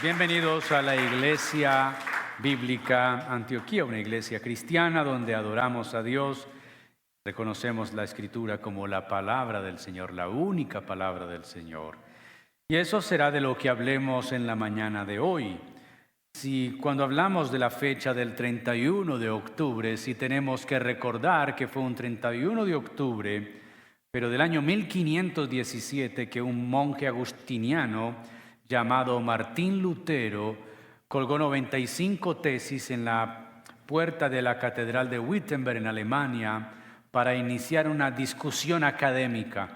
Bienvenidos a la Iglesia Bíblica Antioquía, una iglesia cristiana donde adoramos a Dios, reconocemos la Escritura como la palabra del Señor, la única palabra del Señor. Y eso será de lo que hablemos en la mañana de hoy. Si cuando hablamos de la fecha del 31 de octubre, si tenemos que recordar que fue un 31 de octubre, pero del año 1517, que un monje agustiniano llamado Martín Lutero colgó 95 tesis en la puerta de la Catedral de Wittenberg en Alemania para iniciar una discusión académica.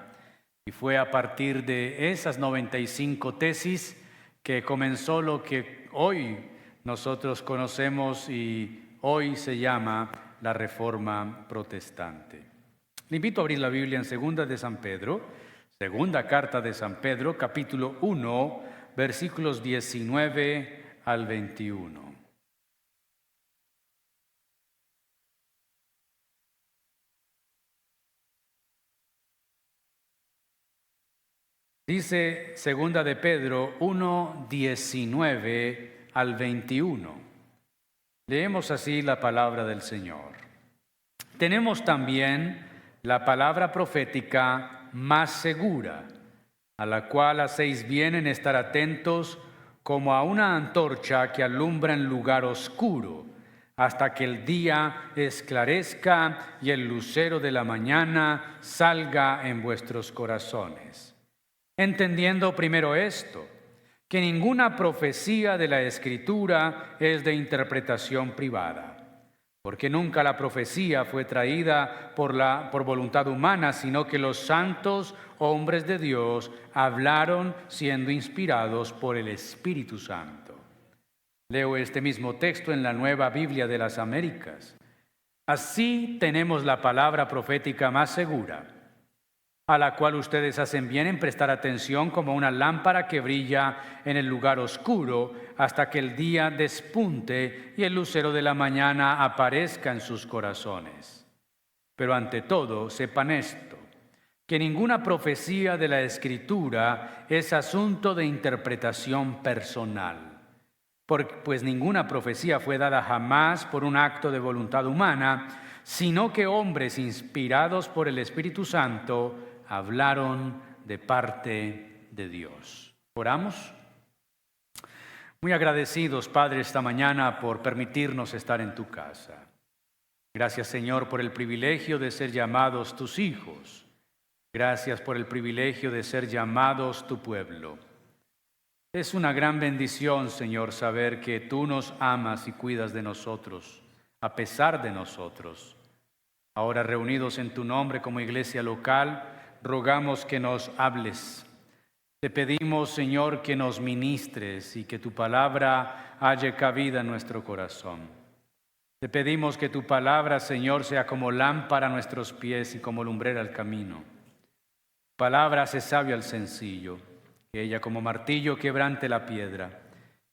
Y fue a partir de esas 95 tesis que comenzó lo que hoy nosotros conocemos y hoy se llama la Reforma Protestante. Le invito a abrir la Biblia en Segunda de San Pedro, segunda carta de San Pedro, capítulo 1, versículos 19 al 21. Dice segunda de Pedro 1, 19 al 21. Leemos así la palabra del Señor. Tenemos también la palabra profética más segura, a la cual hacéis bien en estar atentos como a una antorcha que alumbra en lugar oscuro, hasta que el día esclarezca y el lucero de la mañana salga en vuestros corazones. Entendiendo primero esto, que ninguna profecía de la Escritura es de interpretación privada, porque nunca la profecía fue traída por voluntad humana, sino que los santos hombres de Dios hablaron siendo inspirados por el Espíritu Santo. Leo este mismo texto en la Nueva Biblia de las Américas. Así tenemos la palabra profética más segura, a la cual ustedes hacen bien en prestar atención como una lámpara que brilla en el lugar oscuro hasta que el día despunte y el lucero de la mañana aparezca en sus corazones. Pero ante todo, sepan esto, que ninguna profecía de la Escritura es asunto de interpretación personal, pues ninguna profecía fue dada jamás por un acto de voluntad humana, sino que hombres inspirados por el Espíritu Santo hablaron de parte de Dios. ¿Oramos? Muy agradecidos, Padre, esta mañana por permitirnos estar en tu casa. Gracias, Señor, por el privilegio de ser llamados tus hijos. Gracias por el privilegio de ser llamados tu pueblo. Es una gran bendición, Señor, saber que tú nos amas y cuidas de nosotros, a pesar de nosotros. Ahora reunidos en tu nombre como iglesia local, rogamos que nos hables. Te pedimos, Señor, que nos ministres y que tu palabra halle cabida en nuestro corazón. Te pedimos que tu palabra, Señor, sea como lámpara a nuestros pies y como lumbrera al camino. Palabra hace sabio al sencillo, que ella como martillo quebrante la piedra,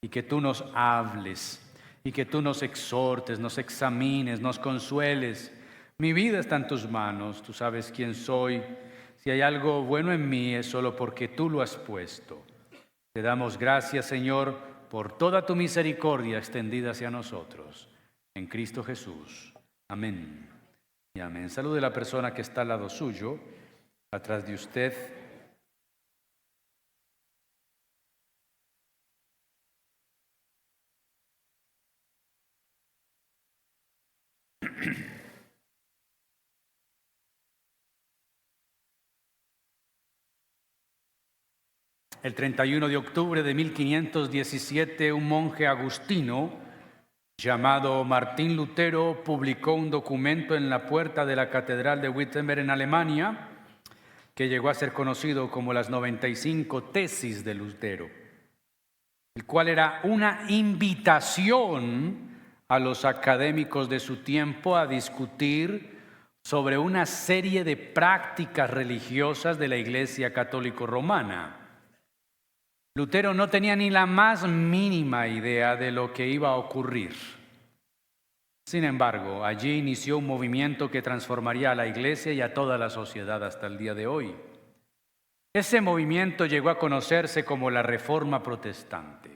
y que tú nos hables, y que tú nos exhortes, nos examines, nos consueles. Mi vida está en tus manos, tú sabes quién soy. Si hay algo bueno en mí es solo porque tú lo has puesto. Te damos gracias, Señor, por toda tu misericordia extendida hacia nosotros. En Cristo Jesús. Amén y amén. Salude a la persona que está al lado suyo, atrás de usted. El 31 de octubre de 1517, un monje agustino llamado Martín Lutero publicó un documento en la puerta de la Catedral de Wittenberg en Alemania que llegó a ser conocido como las 95 tesis de Lutero, el cual era una invitación a los académicos de su tiempo a discutir sobre una serie de prácticas religiosas de la Iglesia Católica Romana. Lutero no tenía ni la más mínima idea de lo que iba a ocurrir. Sin embargo, allí inició un movimiento que transformaría a la Iglesia y a toda la sociedad hasta el día de hoy. Ese movimiento llegó a conocerse como la Reforma Protestante.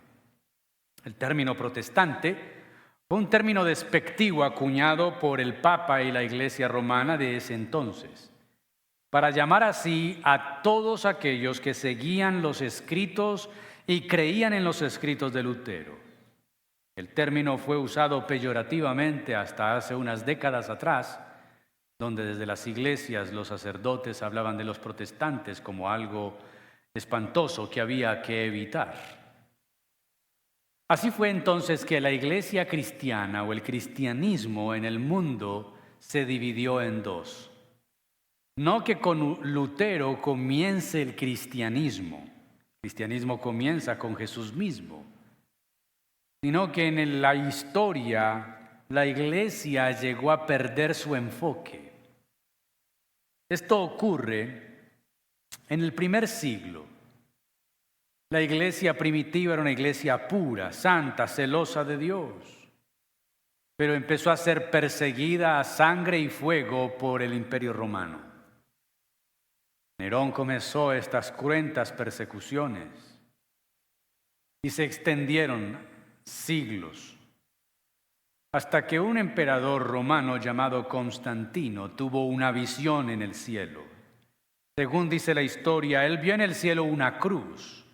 El término protestante fue un término despectivo acuñado por el Papa y la Iglesia romana de ese entonces, para llamar así a todos aquellos que seguían los escritos y creían en los escritos de Lutero. El término fue usado peyorativamente hasta hace unas décadas atrás, donde desde las iglesias los sacerdotes hablaban de los protestantes como algo espantoso que había que evitar. Así fue entonces que la iglesia cristiana o el cristianismo en el mundo se dividió en dos. No que con Lutero comience el cristianismo. El cristianismo comienza con Jesús mismo, sino que en la historia la iglesia llegó a perder su enfoque. Esto ocurre en el primer siglo. La iglesia primitiva era una iglesia pura, santa, celosa de Dios, pero empezó a ser perseguida a sangre y fuego por el Imperio Romano. Nerón comenzó estas cruentas persecuciones y se extendieron siglos, hasta que un emperador romano llamado Constantino tuvo una visión en el cielo. Según dice la historia, él vio en el cielo una cruz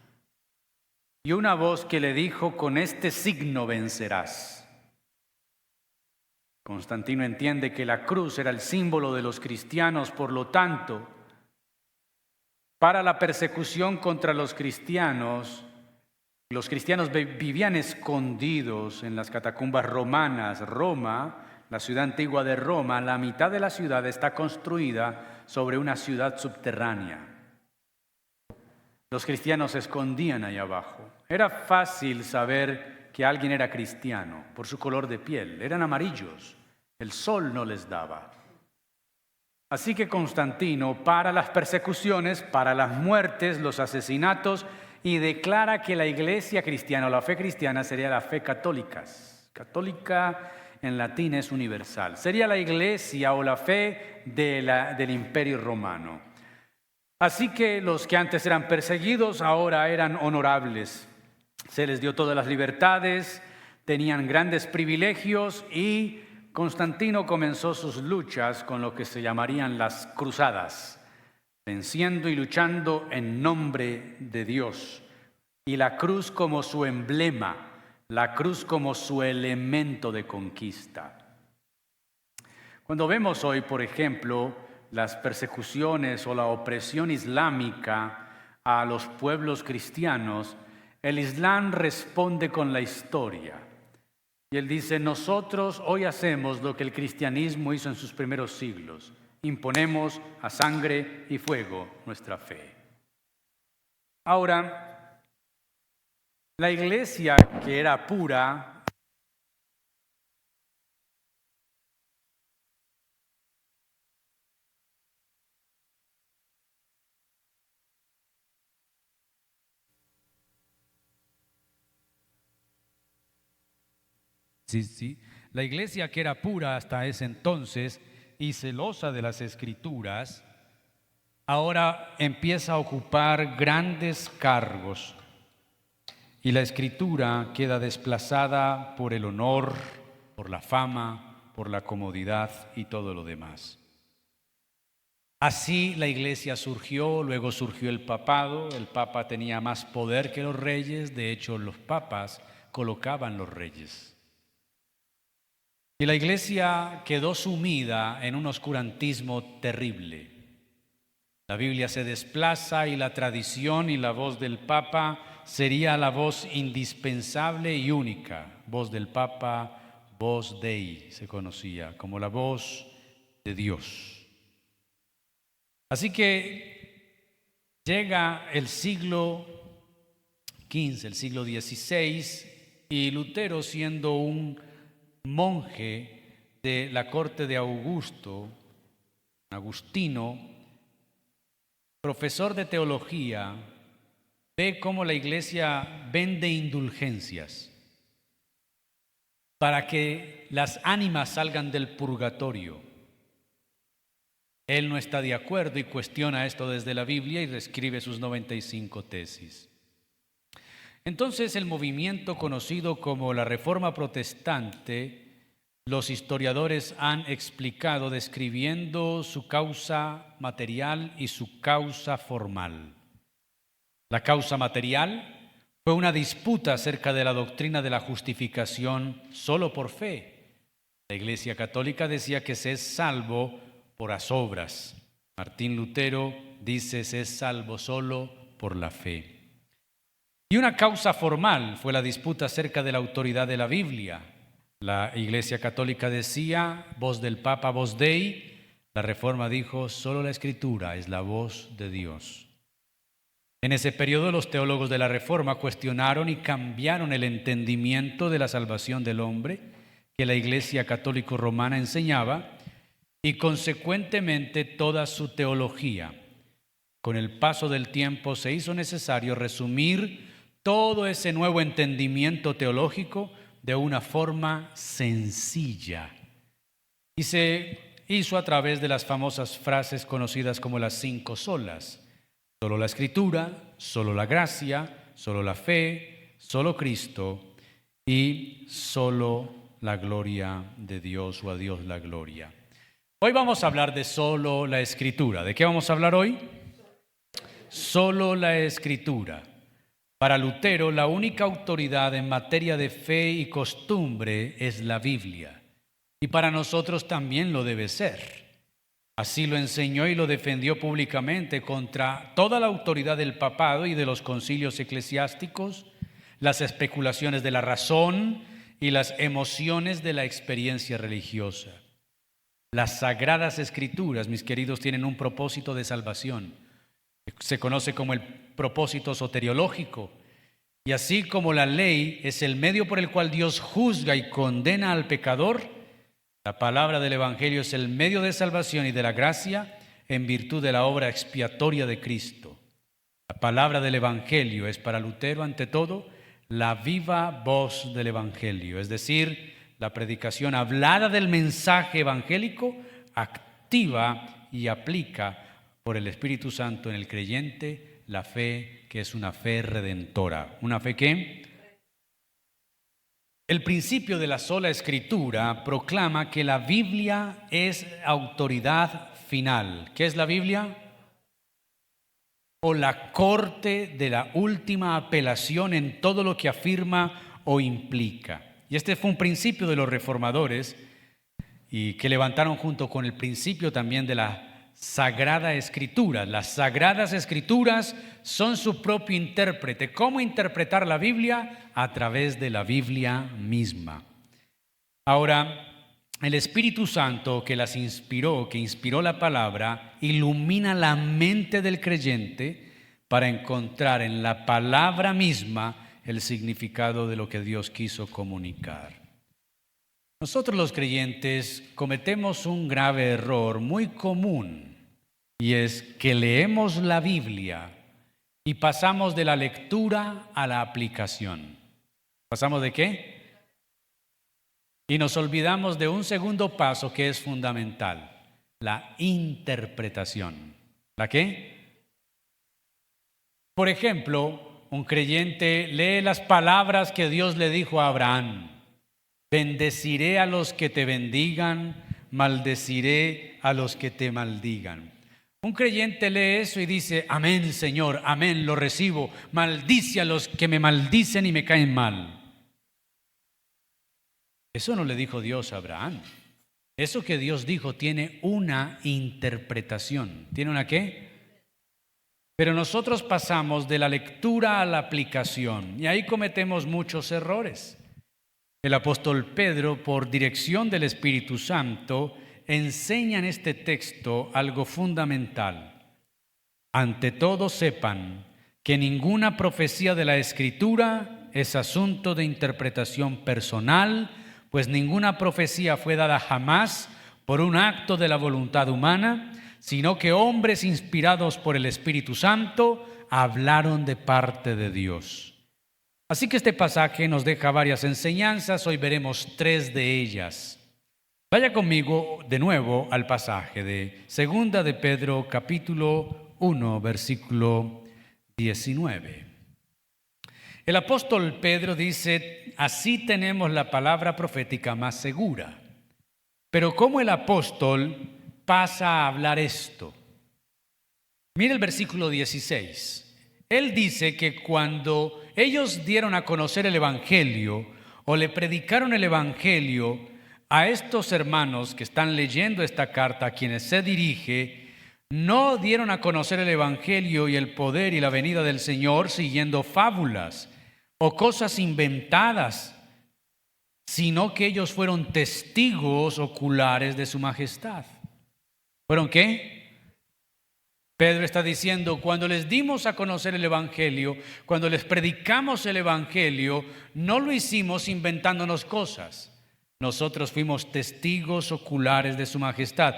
y una voz que le dijo: con este signo vencerás. Constantino entiende que la cruz era el símbolo de los cristianos, por lo tanto, para la persecución contra los cristianos vivían escondidos en las catacumbas romanas. Roma, la ciudad antigua de Roma, la mitad de la ciudad está construida sobre una ciudad subterránea. Los cristianos se escondían ahí abajo. Era fácil saber que alguien era cristiano por su color de piel. Eran amarillos. El sol no les daba. Así que Constantino para las persecuciones, para las muertes, los asesinatos, y declara que la iglesia cristiana o la fe cristiana sería la fe católica. Católica en latín es universal. Sería la iglesia o la fe del Imperio Romano. Así que los que antes eran perseguidos ahora eran honorables. Se les dio todas las libertades, tenían grandes privilegios y Constantino comenzó sus luchas con lo que se llamarían las cruzadas, venciendo y luchando en nombre de Dios. Y la cruz como su emblema, la cruz como su elemento de conquista. Cuando vemos hoy, por ejemplo, las persecuciones o la opresión islámica a los pueblos cristianos, el Islam responde con la historia. Y él dice: nosotros hoy hacemos lo que el cristianismo hizo en sus primeros siglos. Imponemos a sangre y fuego nuestra fe. Ahora, la iglesia que era pura, la iglesia que era pura hasta ese entonces y celosa de las Escrituras, ahora empieza a ocupar grandes cargos y la Escritura queda desplazada por el honor, por la fama, por la comodidad y todo lo demás. Así la iglesia surgió, luego surgió el papado. El papa tenía más poder que los reyes, de hecho los papas colocaban los reyes. Y la iglesia quedó sumida en un oscurantismo terrible. La Biblia se desplaza y la tradición y la voz del Papa sería la voz indispensable y única. Voz del Papa, voz Dei, se conocía como la voz de Dios. Así que llega el siglo XV, el siglo XVI, y Lutero, siendo un monje de la corte de Agustino, profesor de teología, ve cómo la iglesia vende indulgencias para que las ánimas salgan del purgatorio. Él no está de acuerdo y cuestiona esto desde la Biblia y reescribe sus 95 tesis. Entonces, el movimiento conocido como la Reforma Protestante, los historiadores han explicado describiendo su causa material y su causa formal. La causa material fue una disputa acerca de la doctrina de la justificación solo por fe. La Iglesia Católica decía que se es salvo por las obras. Martín Lutero dice se es salvo solo por la fe. Y una causa formal fue la disputa acerca de la autoridad de la Biblia. La Iglesia Católica decía, voz del Papa, voz Dei. La Reforma dijo, solo la Escritura es la voz de Dios. En ese periodo los teólogos de la Reforma cuestionaron y cambiaron el entendimiento de la salvación del hombre que la Iglesia Católica Romana enseñaba y consecuentemente toda su teología. Con el paso del tiempo se hizo necesario resumir todo ese nuevo entendimiento teológico de una forma sencilla. Y se hizo a través de las famosas frases conocidas como las 5 solas. Solo la Escritura, solo la gracia, solo la fe, solo Cristo y solo la gloria de Dios o a Dios la gloria. Hoy vamos a hablar de solo la Escritura. ¿De qué vamos a hablar hoy? Solo la Escritura. Para Lutero, la única autoridad en materia de fe y costumbre es la Biblia. Y para nosotros también lo debe ser. Así lo enseñó y lo defendió públicamente contra toda la autoridad del papado y de los concilios eclesiásticos, las especulaciones de la razón y las emociones de la experiencia religiosa. Las Sagradas Escrituras, mis queridos, tienen un propósito de salvación. Se conoce como el propósito soteriológico. Y así como la ley es el medio por el cual Dios juzga y condena al pecador, la palabra del Evangelio es el medio de salvación y de la gracia en virtud de la obra expiatoria de Cristo. La palabra del Evangelio es para Lutero, ante todo, la viva voz del Evangelio, es decir, la predicación hablada del mensaje evangélico activa y aplica por el Espíritu Santo en el creyente la fe que es una fe redentora. ¿Una fe qué? El principio de la sola Escritura proclama que la Biblia es autoridad final. ¿Qué es la Biblia? O la corte de la última apelación en todo lo que afirma o implica. Y este fue un principio de los reformadores y que levantaron junto con el principio también de la Sagrada Escritura. Las Sagradas Escrituras son su propio intérprete. ¿Cómo interpretar la Biblia? A través de la Biblia misma. Ahora, el Espíritu Santo que las inspiró, que inspiró la palabra, ilumina la mente del creyente para encontrar en la palabra misma el significado de lo que Dios quiso comunicar. Nosotros los creyentes cometemos un grave error muy común y es que leemos la Biblia y pasamos de la lectura a la aplicación. ¿Pasamos de qué? Y nos olvidamos de un segundo paso que es fundamental, la interpretación. ¿La qué? Por ejemplo, un creyente lee las palabras que Dios le dijo a Abraham. Bendeciré a los que te bendigan, maldeciré a los que te maldigan. Un creyente lee eso y dice, amén, Señor, amén, lo recibo. Maldice a los que me maldicen y me caen mal. Eso no le dijo Dios a Abraham. Eso que Dios dijo tiene una interpretación. ¿Tiene una qué? Pero nosotros pasamos de la lectura a la aplicación y ahí cometemos muchos errores. El apóstol Pedro, por dirección del Espíritu Santo, enseña en este texto algo fundamental. Ante todo sepan que ninguna profecía de la Escritura es asunto de interpretación personal, pues ninguna profecía fue dada jamás por un acto de la voluntad humana, sino que hombres inspirados por el Espíritu Santo hablaron de parte de Dios. Así que este pasaje nos deja varias enseñanzas, hoy veremos 3 de ellas. Vaya conmigo de nuevo al pasaje de 2 de Pedro capítulo 1, versículo 19. El apóstol Pedro dice, así tenemos la palabra profética más segura. Pero ¿cómo el apóstol pasa a hablar esto? Mira el versículo 16. Él dice que cuando ellos dieron a conocer el Evangelio o le predicaron el Evangelio a estos hermanos que están leyendo esta carta, a quienes se dirige, no dieron a conocer el Evangelio y el poder y la venida del Señor siguiendo fábulas o cosas inventadas, sino que ellos fueron testigos oculares de su majestad. ¿Fueron qué? Pedro está diciendo, cuando les dimos a conocer el Evangelio, cuando les predicamos el Evangelio, no lo hicimos inventándonos cosas. Nosotros fuimos testigos oculares de su majestad.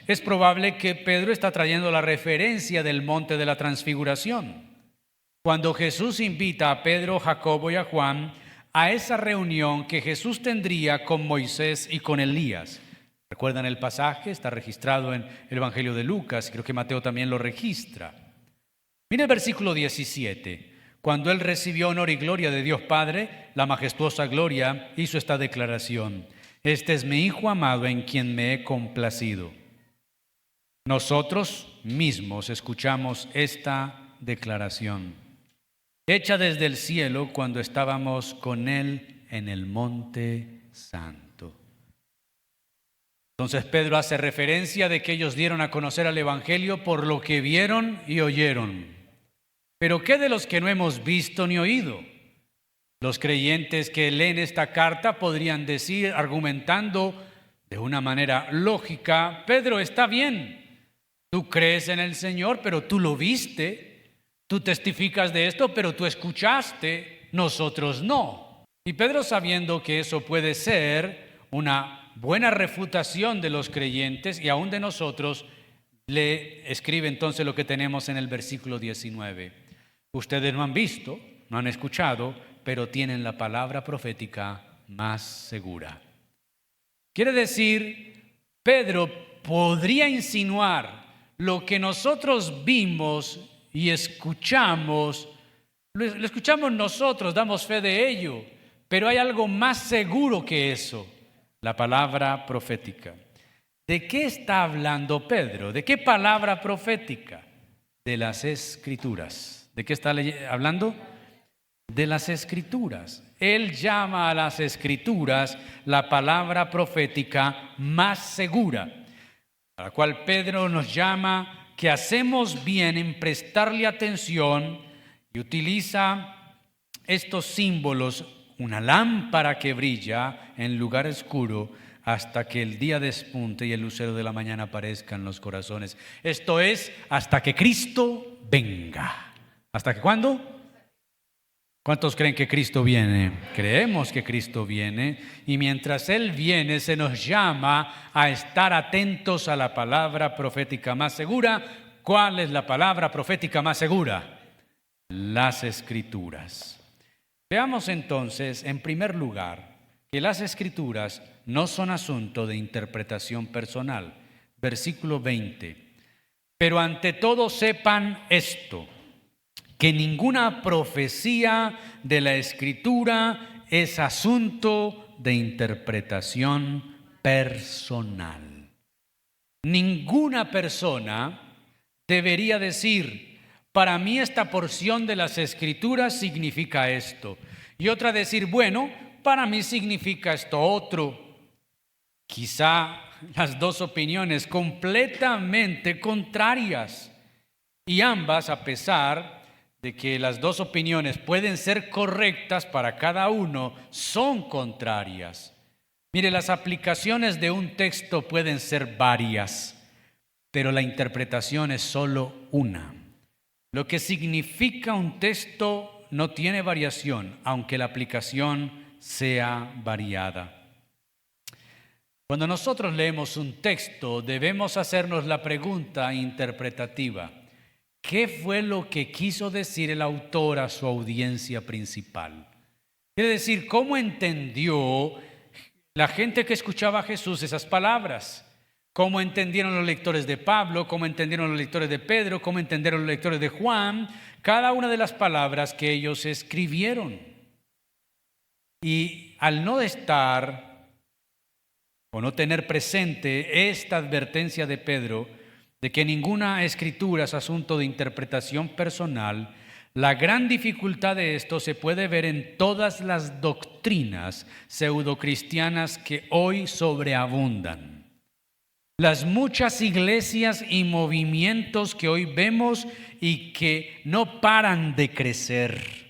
Es probable que Pedro está trayendo la referencia del monte de la transfiguración. Cuando Jesús invita a Pedro, Jacobo y a Juan a esa reunión que Jesús tendría con Moisés y con Elías. ¿Recuerdan el pasaje? Está registrado en el Evangelio de Lucas, creo que Mateo también lo registra. Mira el versículo 17. Cuando él recibió honor y gloria de Dios Padre, la majestuosa gloria, hizo esta declaración: este es mi Hijo amado en quien me he complacido. Nosotros mismos escuchamos esta declaración, hecha desde el cielo cuando estábamos con él en el monte santo. Entonces Pedro hace referencia de que ellos dieron a conocer al Evangelio por lo que vieron y oyeron. Pero ¿qué de los que no hemos visto ni oído? Los creyentes que leen esta carta podrían decir, argumentando de una manera lógica, Pedro, está bien, tú crees en el Señor, pero tú lo viste, tú testificas de esto, pero tú escuchaste, nosotros no. Y Pedro, sabiendo que eso puede ser una buena refutación de los creyentes y aún de nosotros, le escribe entonces lo que tenemos en el versículo 19. Ustedes no han visto, no han escuchado, pero tienen la palabra profética más segura. Quiere decir, Pedro podría insinuar lo que nosotros vimos y escuchamos, lo escuchamos nosotros, damos fe de ello, pero hay algo más seguro que eso. La palabra profética. ¿De qué está hablando Pedro? ¿De qué palabra profética? De las Escrituras. ¿De qué está hablando? De las Escrituras. Él llama a las Escrituras la palabra profética más segura, a la cual Pedro nos llama que hacemos bien en prestarle atención, y utiliza estos símbolos: una lámpara que brilla en lugar oscuro hasta que el día despunte y el lucero de la mañana aparezca en los corazones. Esto es, hasta que Cristo venga. ¿Hasta que cuándo? ¿Cuántos creen que Cristo viene? Creemos que Cristo viene, y mientras Él viene se nos llama a estar atentos a la palabra profética más segura. ¿Cuál es la palabra profética más segura? Las Escrituras. Veamos entonces, en primer lugar, que las Escrituras no son asunto de interpretación personal. Versículo 20. Pero ante todo sepan esto, que ninguna profecía de la Escritura es asunto de interpretación personal. Ninguna persona debería decir: para mí esta porción de las Escrituras significa esto. Y otra decir, bueno, para mí significa esto otro. Quizá las dos opiniones completamente contrarias. Y ambas, a pesar de que las dos opiniones pueden ser correctas para cada uno, son contrarias. Mire, las aplicaciones de un texto pueden ser varias, pero la interpretación es solo una. Lo que significa un texto no tiene variación, aunque la aplicación sea variada. Cuando nosotros leemos un texto, debemos hacernos la pregunta interpretativa: ¿qué fue lo que quiso decir el autor a su audiencia principal? Es decir, ¿cómo entendió la gente que escuchaba a Jesús esas palabras? cómo entendieron los lectores de Pablo, cómo entendieron los lectores de Pedro, cómo entendieron los lectores de Juan, cada una de las palabras que ellos escribieron. Y al no estar o no tener presente esta advertencia de Pedro de que ninguna escritura es asunto de interpretación personal, la gran dificultad de esto se puede ver en todas las doctrinas pseudocristianas que hoy sobreabundan. Las muchas iglesias y movimientos que hoy vemos y que no paran de crecer.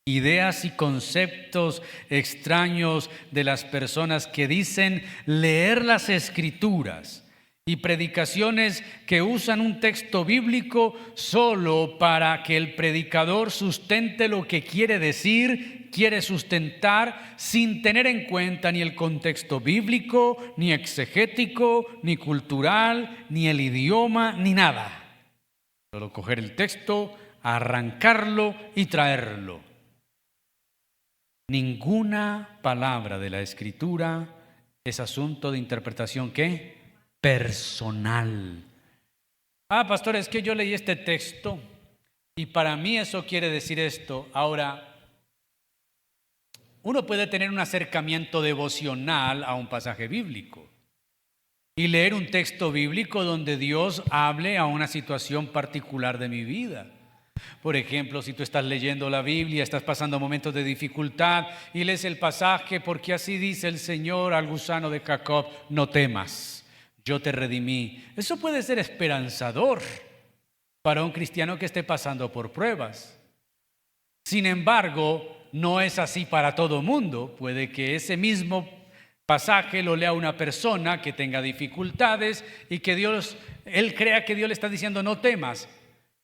Ideas y conceptos extraños de las personas que dicen leer las Escrituras y predicaciones que usan un texto bíblico solo para que el predicador sustente lo que quiere decir, quiere sustentar, sin tener en cuenta ni el contexto bíblico, ni exegético, ni cultural, ni el idioma, ni nada. Solo coger el texto, arrancarlo y traerlo. Ninguna palabra de la Escritura es asunto de interpretación, ¿qué? Personal. Pastor, es que yo leí este texto y para mí eso quiere decir esto. Ahora, uno puede tener un acercamiento devocional a un pasaje bíblico y leer un texto bíblico donde Dios hable a una situación particular de mi vida. Por ejemplo, si tú estás leyendo la Biblia, estás pasando momentos de dificultad y lees el pasaje, porque así dice el Señor al gusano de Jacob: no temas, yo te redimí. Eso puede ser esperanzador para un cristiano que esté pasando por pruebas. Sin embargo, no es así para todo mundo. Puede que ese mismo pasaje lo lea una persona que tenga dificultades y que él crea que Dios le está diciendo no temas.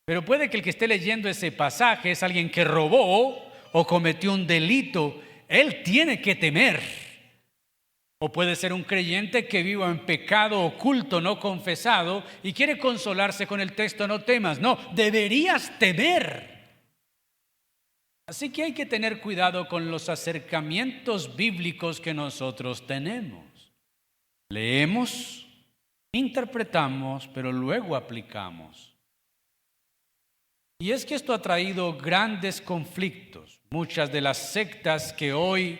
Pero puede que el que esté leyendo ese pasaje es alguien que robó o cometió un delito. Él tiene que temer. O puede ser un creyente que viva en pecado oculto, no confesado, y quiere consolarse con el texto no temas. No, deberías temer. Así que hay que tener cuidado con los acercamientos bíblicos que nosotros tenemos. Leemos, interpretamos, pero luego aplicamos. Y es que esto ha traído grandes conflictos. Muchas de las sectas que hoy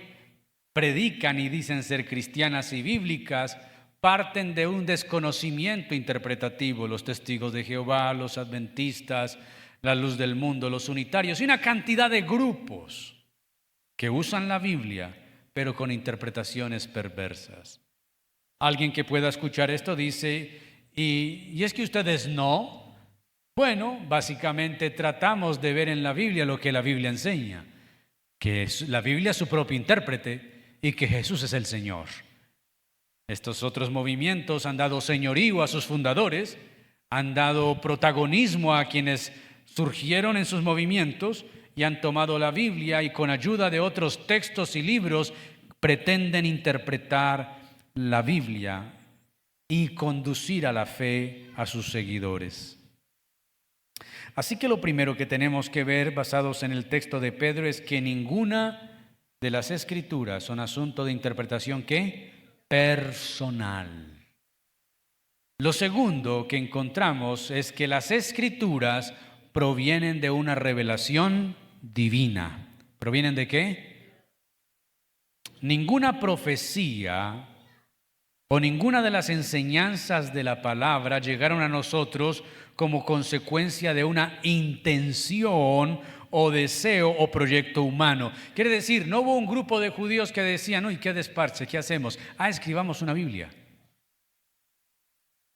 predican y dicen ser cristianas y bíblicas parten de un desconocimiento interpretativo. Los testigos de Jehová, los adventistas, la luz del mundo, los unitarios y una cantidad de grupos que usan la Biblia pero con interpretaciones perversas. Alguien que pueda escuchar esto dice, ¿y es que ustedes no? Bueno, básicamente tratamos de ver en la Biblia lo que la Biblia enseña, que la Biblia es su propio intérprete y que Jesús es el Señor. Estos otros movimientos han dado señorío a sus fundadores, han dado protagonismo a quienes surgieron en sus movimientos y han tomado la Biblia y con ayuda de otros textos y libros pretenden interpretar la Biblia y conducir a la fe a sus seguidores. Así que lo primero que tenemos que ver, basados en el texto de Pedro, es que ninguna de las Escrituras son asunto de interpretación, ¿qué? Personal. Lo segundo que encontramos es que las Escrituras provienen de una revelación divina. ¿Provienen de qué? Ninguna profecía o ninguna de las enseñanzas de la palabra llegaron a nosotros como consecuencia de una intención o deseo o proyecto humano. Quiere decir, no hubo un grupo de judíos que decían, uy, qué desparche, ¿qué hacemos? Escribamos una Biblia.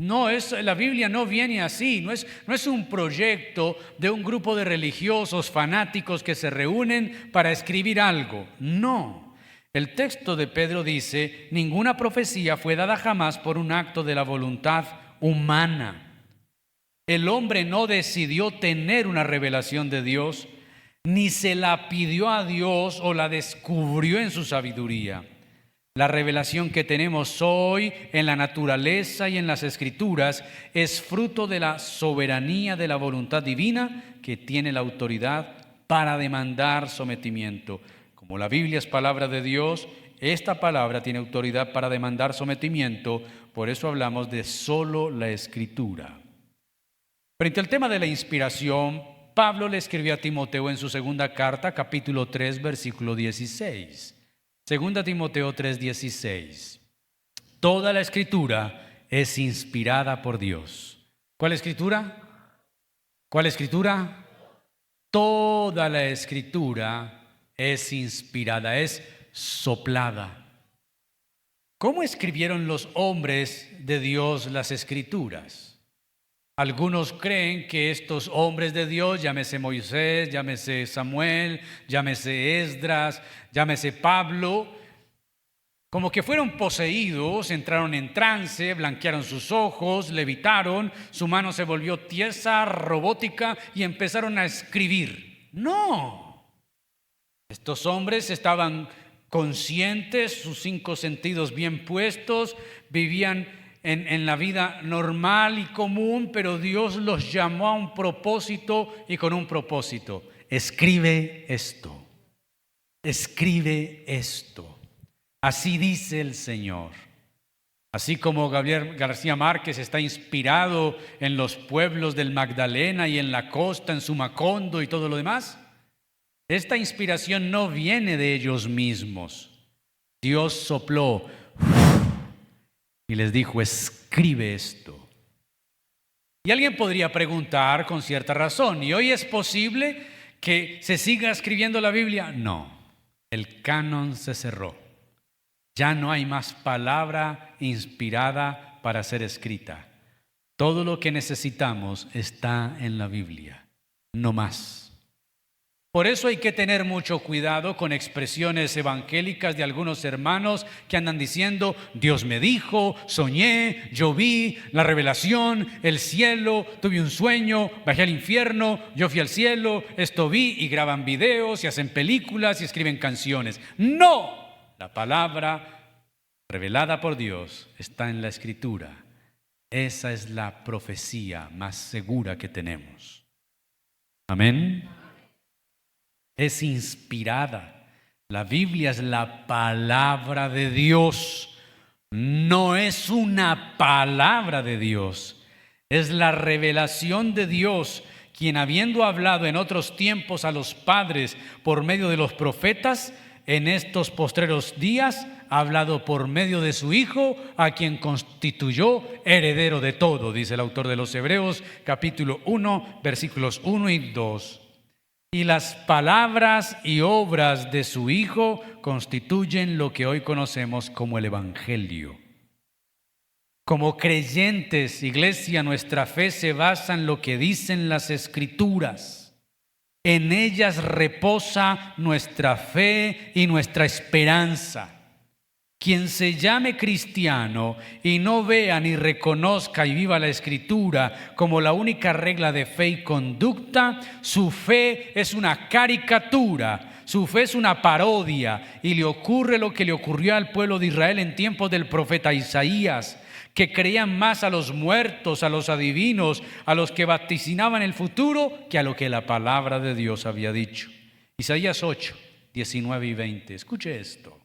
No, la Biblia no viene así, no es un proyecto de un grupo de religiosos fanáticos que se reúnen para escribir algo. No. El texto de Pedro dice, ninguna profecía fue dada jamás por un acto de la voluntad humana. El hombre no decidió tener una revelación de Dios, ni se la pidió a Dios o la descubrió en su sabiduría. La revelación que tenemos hoy en la naturaleza y en las Escrituras es fruto de la soberanía de la voluntad divina que tiene la autoridad para demandar sometimiento. Como Como la Biblia es palabra de Dios, esta palabra tiene autoridad para demandar sometimiento, por eso hablamos de solo la Escritura. Frente al tema de la inspiración, Pablo le escribió a Timoteo en su segunda carta, capítulo 3, versículo 16. Segunda Timoteo 3, 16. Toda la Escritura es inspirada por Dios. ¿Cuál Escritura? ¿Cuál Escritura? Toda la Escritura es inspirada, es soplada. ¿Cómo escribieron los hombres de Dios las Escrituras? Algunos creen que estos hombres de Dios, llámese Moisés, llámese Samuel, llámese Esdras, llámese Pablo, como que fueron poseídos, entraron en trance, blanquearon sus ojos, levitaron, su mano se volvió tiesa, robótica y empezaron a escribir. No. Estos hombres estaban conscientes, sus 5 sentidos bien puestos, vivían en la vida normal y común, pero Dios los llamó a un propósito y con un propósito. Escribe esto, escribe esto. Así dice el Señor. Así como Gabriel García Márquez está inspirado en los pueblos del Magdalena y en la costa, en Sumacondo y todo lo demás, esta inspiración no viene de ellos mismos. Dios sopló y les dijo, escribe esto. Y alguien podría preguntar con cierta razón, ¿y hoy es posible que se siga escribiendo la Biblia? No, el canon se cerró. Ya no hay más palabra inspirada para ser escrita. Todo lo que necesitamos está en la Biblia, no más. Por eso hay que tener mucho cuidado con expresiones evangélicas de algunos hermanos que andan diciendo, Dios me dijo, soñé, yo vi, la revelación, el cielo, tuve un sueño, bajé al infierno, yo fui al cielo, esto vi, y graban videos y hacen películas y escriben canciones. ¡No! La palabra revelada por Dios está en la Escritura. Esa es la profecía más segura que tenemos. Amén. Es inspirada. La Biblia es la palabra de Dios. No es una palabra de Dios. Es la revelación de Dios, quien habiendo hablado en otros tiempos a los padres por medio de los profetas, en estos postreros días ha hablado por medio de su Hijo, a quien constituyó heredero de todo, dice el autor de los Hebreos, capítulo 1, versículos 1 y 2. Y las palabras y obras de su Hijo constituyen lo que hoy conocemos como el Evangelio. Como creyentes, iglesia, nuestra fe se basa en lo que dicen las Escrituras. En ellas reposa nuestra fe y nuestra esperanza. Quien se llame cristiano y no vea ni reconozca y viva la Escritura como la única regla de fe y conducta, su fe es una caricatura, su fe es una parodia, y le ocurre lo que le ocurrió al pueblo de Israel en tiempos del profeta Isaías, que creían más a los muertos, a los adivinos, a los que vaticinaban el futuro, que a lo que la palabra de Dios había dicho. Isaías 8, 19 y 20. Escuche esto.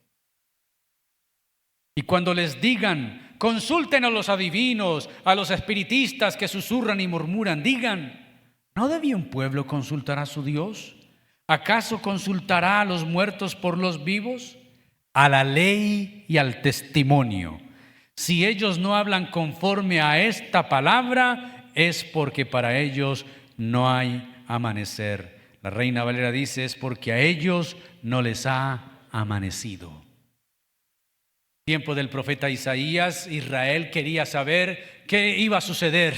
Y cuando les digan, consulten a los adivinos, a los espiritistas que susurran y murmuran, digan, ¿no debía un pueblo consultar a su Dios? ¿Acaso consultará a los muertos por los vivos? A la ley y al testimonio. Si ellos no hablan conforme a esta palabra, es porque para ellos no hay amanecer. La Reina Valera dice, es porque a ellos no les ha amanecido. Tiempo del profeta Isaías, Israel quería saber qué iba a suceder,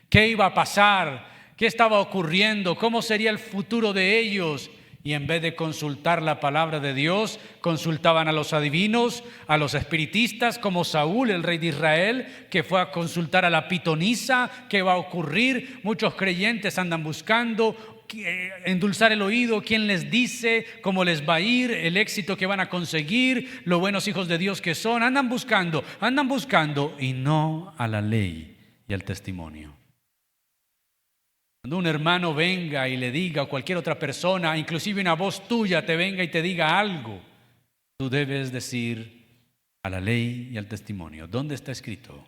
qué iba a pasar, qué estaba ocurriendo, cómo sería el futuro de ellos. Y en vez de consultar la palabra de Dios, consultaban a los adivinos, a los espiritistas, como Saúl, el rey de Israel, que fue a consultar a la pitonisa. ¿Qué va a ocurrir? Muchos creyentes andan buscando endulzar el oído, quién les dice cómo les va a ir, el éxito que van a conseguir, lo buenos hijos de Dios que son. Andan buscando y no a la ley y al testimonio. Cuando un hermano venga y le diga, o cualquier otra persona, inclusive una voz tuya te venga y te diga algo, tú debes decir a la ley y al testimonio. ¿Dónde está escrito?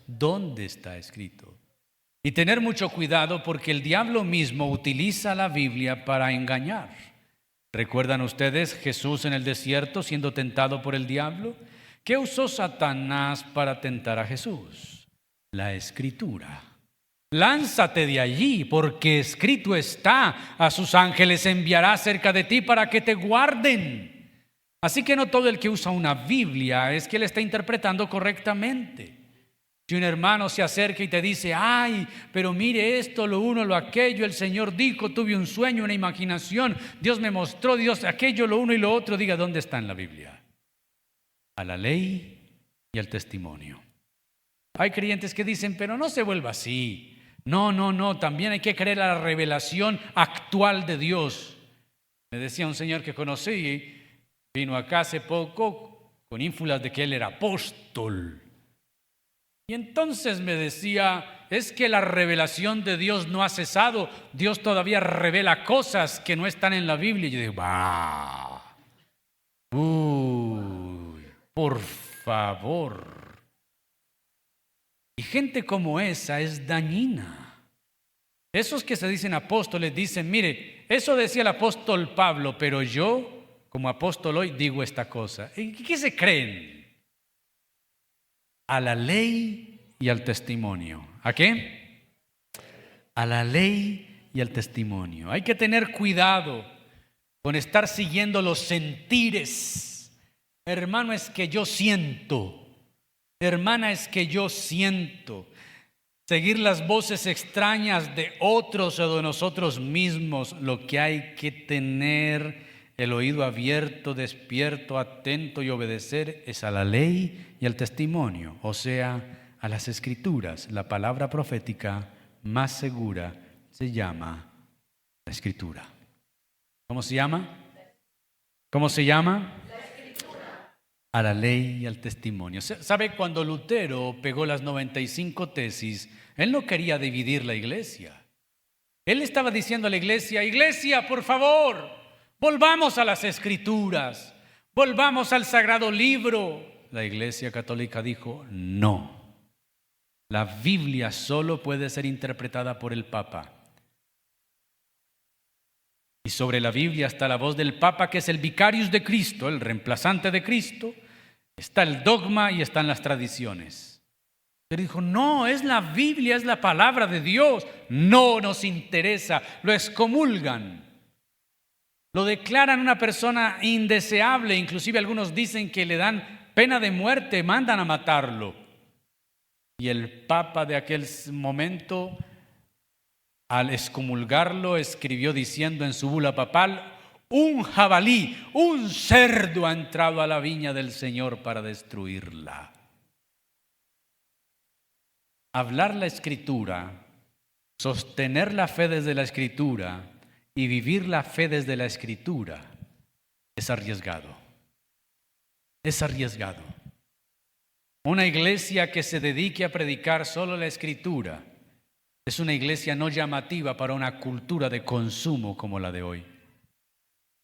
¿Dónde está escrito? Y tener mucho cuidado porque el diablo mismo utiliza la Biblia para engañar. ¿Recuerdan ustedes Jesús en el desierto siendo tentado por el diablo? ¿Qué usó Satanás para tentar a Jesús? La Escritura. Lánzate de allí, porque escrito está: a sus ángeles enviará cerca de ti para que te guarden. Así que no todo el que usa una Biblia es que él está interpretando correctamente. Si un hermano se acerca y te dice, ay, pero mire esto, lo uno, lo aquello, el Señor dijo, tuve un sueño, una imaginación, Dios me mostró, Dios aquello, lo uno y lo otro, diga, ¿dónde está en la Biblia? A la ley y al testimonio. Hay creyentes que dicen, pero no se vuelva así. No, también hay que creer a la revelación actual de Dios. Me decía un señor que conocí, vino acá hace poco con ínfulas de que él era apóstol. Y entonces me decía, es que la revelación de Dios no ha cesado, Dios todavía revela cosas que no están en la Biblia. Y yo digo, por favor. Y gente como esa es dañina. Esos que se dicen apóstoles dicen, mire, eso decía el apóstol Pablo, pero yo, como apóstol hoy, digo esta cosa. ¿Y qué se creen? A la ley y al testimonio. ¿A qué? A la ley y al testimonio. Hay que tener cuidado con estar siguiendo los sentires. Hermano, es que yo siento. Hermana, es que yo siento. Seguir las voces extrañas de otros o de nosotros mismos. Lo que hay que tener el oído abierto, despierto, atento y obedecer es a la ley y al testimonio, o sea, a las Escrituras. La palabra profética más segura se llama la Escritura. ¿Cómo se llama? ¿Cómo se llama? A la ley y al testimonio. ¿Sabe? Cuando Lutero pegó las 95 tesis, él no quería dividir la iglesia. Él estaba diciendo a la iglesia, iglesia, por favor, volvamos a las Escrituras, volvamos al Sagrado Libro. La Iglesia Católica dijo, no. La Biblia solo puede ser interpretada por el Papa. Y sobre la Biblia está la voz del Papa, que es el vicarius de Cristo, el reemplazante de Cristo. Está el dogma y están las tradiciones. Pero dijo, no, es la Biblia, es la palabra de Dios. No nos interesa, lo excomulgan. Lo declaran una persona indeseable. Inclusive algunos dicen que le dan pena de muerte, mandan a matarlo. Y el Papa de aquel momento, al excomulgarlo, escribió diciendo en su bula papal, un jabalí, un cerdo ha entrado a la viña del Señor para destruirla. Hablar la Escritura, sostener la fe desde la Escritura y vivir la fe desde la Escritura es arriesgado. Es arriesgado. Una iglesia que se dedique a predicar solo la Escritura es una iglesia no llamativa para una cultura de consumo como la de hoy.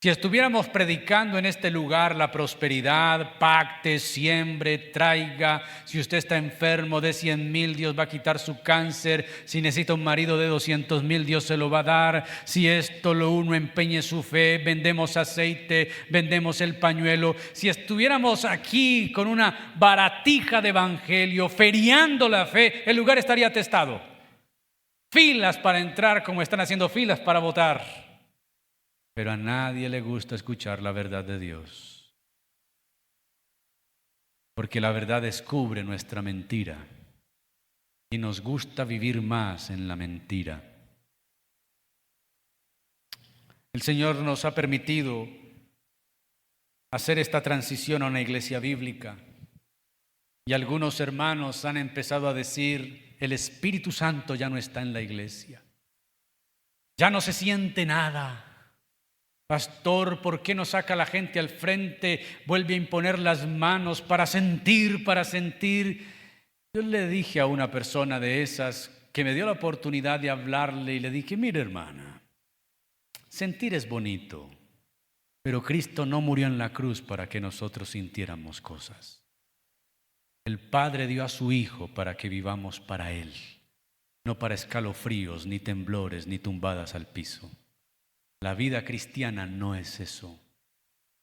Si estuviéramos predicando en este lugar la prosperidad, pacte, siembre, traiga, si usted está enfermo de 100,000, Dios va a quitar su cáncer, si necesita un marido de 200,000, Dios se lo va a dar, si esto lo uno empeñe su fe, vendemos aceite, vendemos el pañuelo, si estuviéramos aquí con una baratija de evangelio, feriando la fe, el lugar estaría atestado. Filas para entrar como están haciendo filas para votar. Pero a nadie le gusta escuchar la verdad de Dios. Porque la verdad descubre nuestra mentira. Y nos gusta vivir más en la mentira. El Señor nos ha permitido hacer esta transición a una iglesia bíblica. Y algunos hermanos han empezado a decir, el Espíritu Santo ya no está en la iglesia. Ya no se siente nada. Pastor, ¿por qué no saca a la gente al frente? Vuelve a imponer las manos para sentir, para sentir. Yo le dije a una persona de esas que me dio la oportunidad de hablarle y le dije, mire hermana, sentir es bonito, pero Cristo no murió en la cruz para que nosotros sintiéramos cosas. El Padre dio a su Hijo para que vivamos para Él, no para escalofríos, ni temblores, ni tumbadas al piso. La vida cristiana no es eso.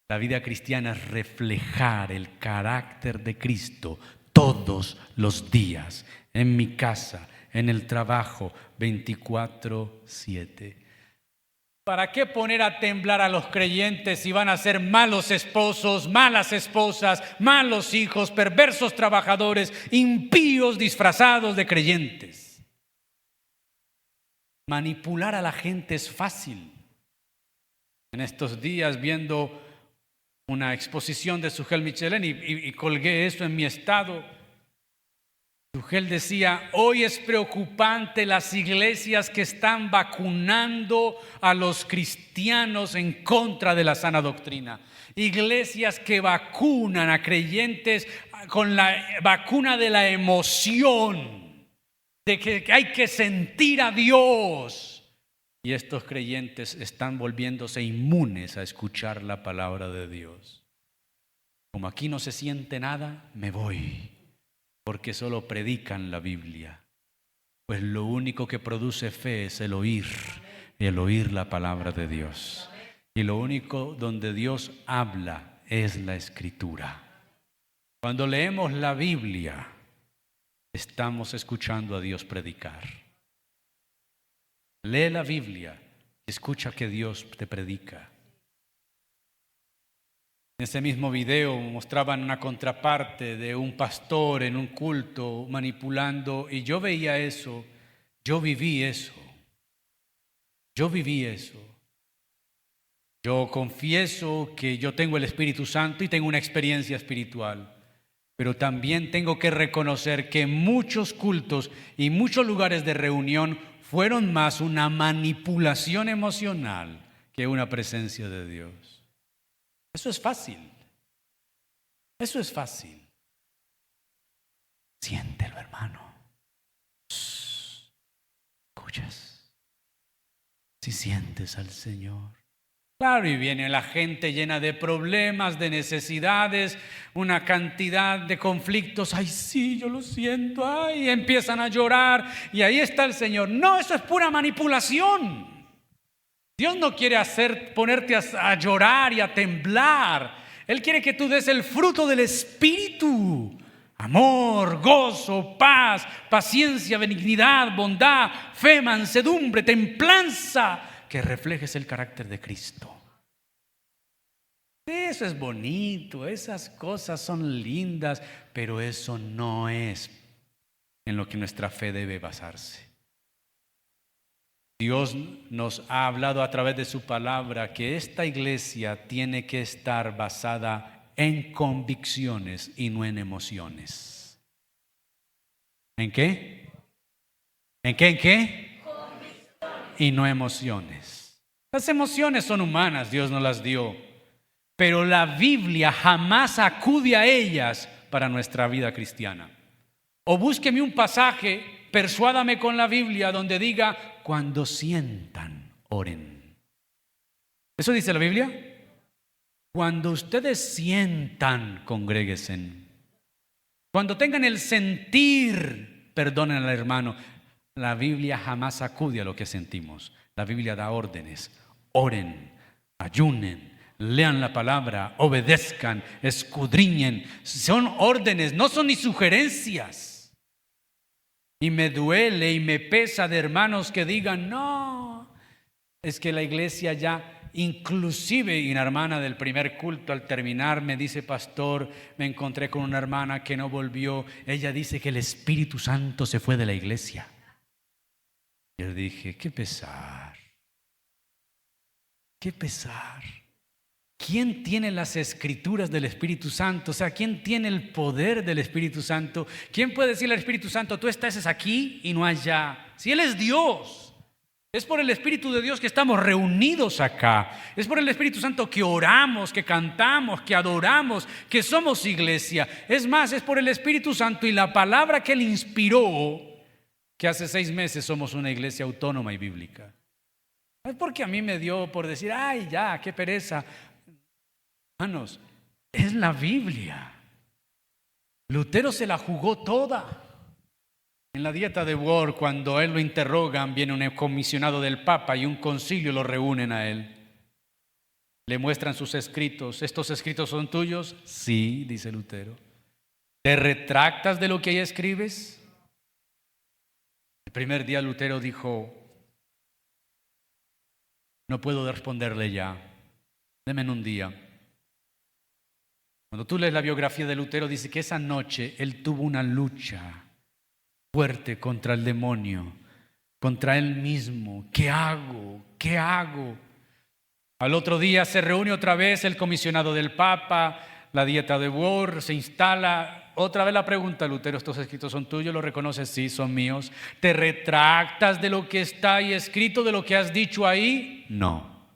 La vida cristiana es reflejar el carácter de Cristo todos los días, en mi casa, en el trabajo, 24/7. ¿Para qué poner a temblar a los creyentes si van a ser malos esposos, malas esposas, malos hijos, perversos trabajadores, impíos disfrazados de creyentes? Manipular a la gente es fácil. En estos días, viendo una exposición de Sujel Michelén y colgué eso en mi estado, Sujel decía, hoy es preocupante las iglesias que están vacunando a los cristianos en contra de la sana doctrina. Iglesias que vacunan a creyentes con la vacuna de la emoción, de que hay que sentir a Dios. Y estos creyentes están volviéndose inmunes a escuchar la palabra de Dios. Como aquí no se siente nada, me voy, porque solo predican la Biblia. Pues lo único que produce fe es el oír la palabra de Dios. Y lo único donde Dios habla es la Escritura. Cuando leemos la Biblia, estamos escuchando a Dios predicar. Lee la Biblia y escucha que Dios te predica. En ese mismo video mostraban una contraparte de un pastor en un culto manipulando, y yo veía eso, yo viví eso. Yo confieso que yo tengo el Espíritu Santo y tengo una experiencia espiritual, pero también tengo que reconocer que muchos cultos y muchos lugares de reunión fueron más una manipulación emocional que una presencia de Dios. Eso es fácil. Siéntelo, hermano. Escuchas. Si sientes al Señor. Claro, y viene la gente llena de problemas, de necesidades, una cantidad de conflictos. Ay, sí, yo lo siento. Ay, empiezan a llorar y ahí está el Señor. No, eso es pura manipulación. Dios no quiere ponerte a llorar y a temblar. Él quiere que tú des el fruto del Espíritu. Amor, gozo, paz, paciencia, benignidad, bondad, fe, mansedumbre, templanza. Que reflejes el carácter de Cristo. Eso es bonito, esas cosas son lindas, pero eso no es en lo que nuestra fe debe basarse. Dios nos ha hablado a través de su palabra que esta iglesia tiene que estar basada en convicciones y no en emociones. ¿En qué? ¿En qué? Y no emociones. Las emociones son humanas, Dios nos las dio, pero la Biblia jamás acude a ellas para nuestra vida cristiana. O búsqueme un pasaje, persuádame con la Biblia donde diga, cuando sientan, oren. ¿Eso dice la Biblia? Cuando ustedes sientan, congréguense. Cuando tengan el sentir, perdonen al hermano. La Biblia jamás acude a lo que sentimos. La Biblia da órdenes. Oren, ayunen, lean la palabra, obedezcan, escudriñen. Son órdenes, no son ni sugerencias. Y me duele y me pesa de hermanos que digan, no, es que la iglesia ya... Inclusive una hermana del primer culto al terminar me dice, pastor, me encontré con una hermana que no volvió. Ella dice que el Espíritu Santo se fue de la iglesia. Yo dije, qué pesar. Qué pesar. ¿Quién tiene las escrituras del Espíritu Santo? O sea, ¿quién tiene el poder del Espíritu Santo? ¿Quién puede decirle al Espíritu Santo, tú estás aquí y no allá? Si Él es Dios. Es por el Espíritu de Dios que estamos reunidos acá. Es por el Espíritu Santo que oramos, que cantamos, que adoramos, que somos iglesia. Es más, es por el Espíritu Santo y la palabra que Él inspiró que hace 6 meses somos una iglesia autónoma y bíblica. No es porque a mí me dio por decir, ay, ya, qué pereza. Hermanos, es la Biblia. Lutero se la jugó toda. En la dieta de Worms, cuando él lo interrogan, viene un comisionado del Papa y un concilio lo reúnen a él. Le muestran sus escritos. ¿Estos escritos son tuyos? Sí, dice Lutero. ¿Te retractas de lo que ahí escribes? El primer día Lutero dijo, no puedo responderle ya, deme en un día. Cuando tú lees la biografía de Lutero, dice que esa noche él tuvo una lucha fuerte contra el demonio, contra él mismo. ¿Qué hago? ¿Qué hago? Al otro día se reúne otra vez el comisionado del Papa, la dieta de Worms, se instala. Otra vez la pregunta, Lutero, ¿estos escritos son tuyos? ¿Lo reconoces? Sí, son míos. ¿Te retractas de lo que está ahí escrito, de lo que has dicho ahí? No.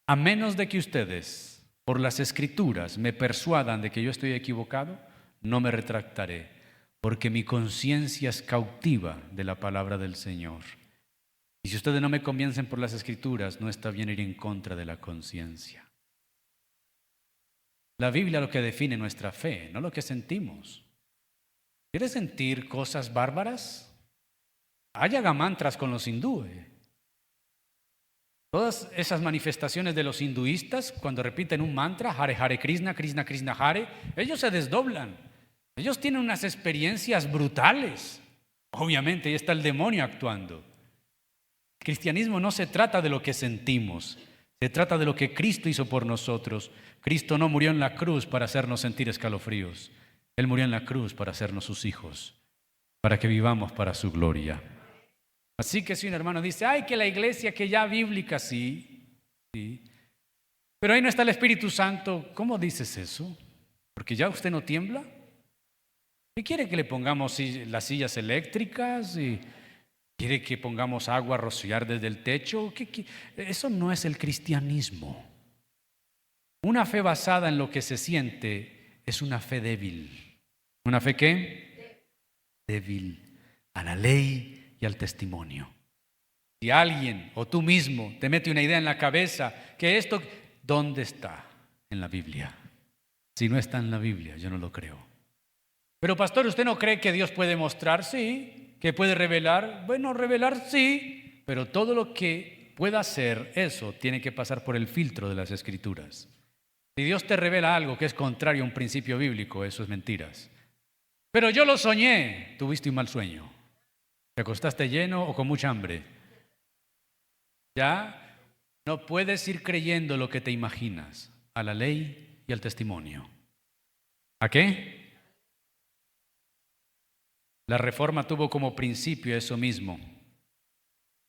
A menos de que ustedes, por las escrituras, me persuadan de que yo estoy equivocado, no me retractaré, porque mi conciencia es cautiva de la palabra del Señor. Y si ustedes no me convencen por las escrituras, no está bien ir en contra de la conciencia. La Biblia es lo que define nuestra fe, no lo que sentimos. ¿Quieres sentir cosas bárbaras? Haga mantras con los hindúes. Todas esas manifestaciones de los hinduistas, cuando repiten un mantra, Hare Hare Krishna, Krishna Krishna Hare, ellos se desdoblan. Ellos tienen unas experiencias brutales. Obviamente, ahí está el demonio actuando. El cristianismo no se trata de lo que sentimos, se trata de lo que Cristo hizo por nosotros. Cristo no murió en la cruz para hacernos sentir escalofríos. Él murió en la cruz para hacernos sus hijos, para que vivamos para su gloria. Así que si un hermano dice, ay, que la iglesia que ya bíblica, sí, pero ahí no está el Espíritu Santo, ¿cómo dices eso? ¿Porque ya usted no tiembla? ¿Qué quiere que le pongamos las sillas eléctricas? ¿Y quiere que pongamos agua a rociar desde el techo? Eso no es el cristianismo. Una fe basada en lo que se siente es una fe débil. ¿Una fe qué? Débil a la ley y al testimonio. Si alguien o tú mismo te mete una idea en la cabeza que esto, ¿dónde está? En la Biblia. Si no está en la Biblia, yo no lo creo. Pero pastor, ¿usted no cree que Dios puede mostrar? Sí. ¿Que puede revelar? Bueno, revelar sí, pero todo lo que pueda hacer eso tiene que pasar por el filtro de las Escrituras. Si Dios te revela algo que es contrario a un principio bíblico, eso es mentiras. Pero yo lo soñé, tuviste un mal sueño. ¿Te acostaste lleno o con mucha hambre? ¿Ya? No puedes ir creyendo lo que te imaginas, a la ley y al testimonio. ¿A qué? La Reforma tuvo como principio eso mismo.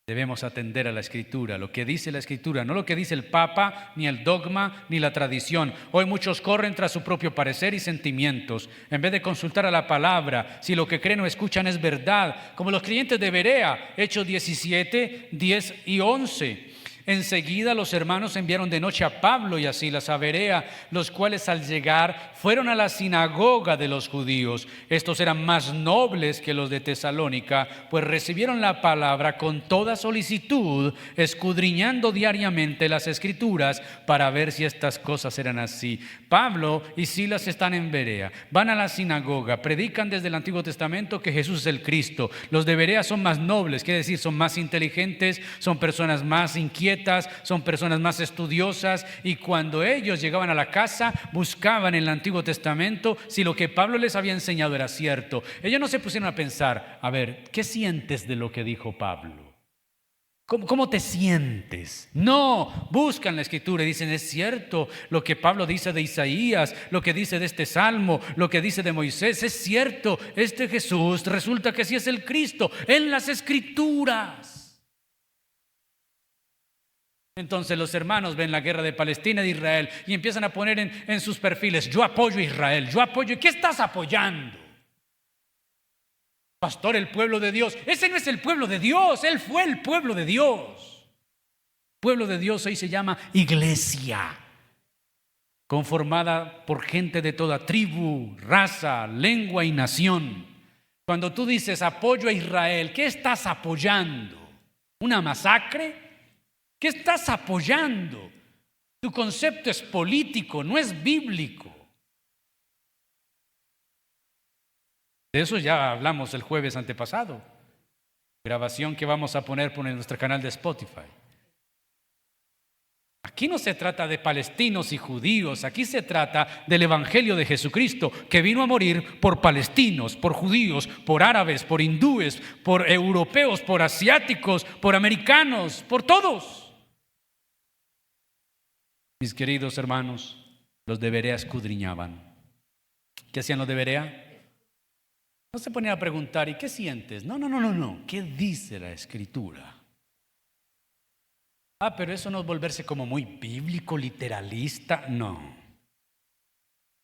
Debemos atender a la Escritura, lo que dice la Escritura, no lo que dice el Papa, ni el dogma, ni la tradición. Hoy muchos corren tras su propio parecer y sentimientos, en vez de consultar a la palabra, si lo que creen o escuchan es verdad, como los creyentes de Berea, Hechos 17, 10 y 11. Enseguida los hermanos enviaron de noche a Pablo y a Silas a Berea, los cuales al llegar fueron a la sinagoga de los judíos. Estos eran más nobles que los de Tesalónica, pues recibieron la palabra con toda solicitud, escudriñando diariamente las Escrituras para ver si estas cosas eran así. Pablo y Silas están en Berea, van a la sinagoga, predican desde el Antiguo Testamento que Jesús es el Cristo. Los de Berea son más nobles, quiere decir son más inteligentes, son personas más inquietas, son personas más estudiosas, y cuando ellos llegaban a la casa buscaban en el Antiguo Testamento si lo que Pablo les había enseñado era cierto. Ellos no se pusieron a pensar, a ver, ¿qué sientes de lo que dijo Pablo? ¿Cómo te sientes? No, buscan la Escritura y dicen, es cierto lo que Pablo dice de Isaías, lo que dice de este Salmo, lo que dice de Moisés, es cierto, este Jesús resulta que sí es el Cristo en las Escrituras. Entonces los hermanos ven la guerra de Palestina y de Israel y empiezan a poner en sus perfiles, yo apoyo a Israel, yo apoyo. ¿Qué estás apoyando? Pastor, el pueblo de Dios. Ese no es el pueblo de Dios, él fue el pueblo de Dios. El pueblo de Dios hoy se llama iglesia, conformada por gente de toda tribu, raza, lengua y nación. Cuando tú dices apoyo a Israel, ¿qué estás apoyando? ¿Una masacre? ¿Qué estás apoyando? Tu concepto es político, no es bíblico. De eso ya hablamos el jueves antepasado. Grabación que vamos a poner por nuestro canal de Spotify. Aquí no se trata de palestinos y judíos, aquí se trata del Evangelio de Jesucristo, que vino a morir por palestinos, por judíos, por árabes, por hindúes, por europeos, por asiáticos, por americanos, por todos. Mis queridos hermanos, los de Berea escudriñaban. ¿Qué hacían los de Berea? No se ponían a preguntar, ¿y qué sientes? No. ¿Qué dice la Escritura? Pero eso no es volverse como muy bíblico, literalista. No.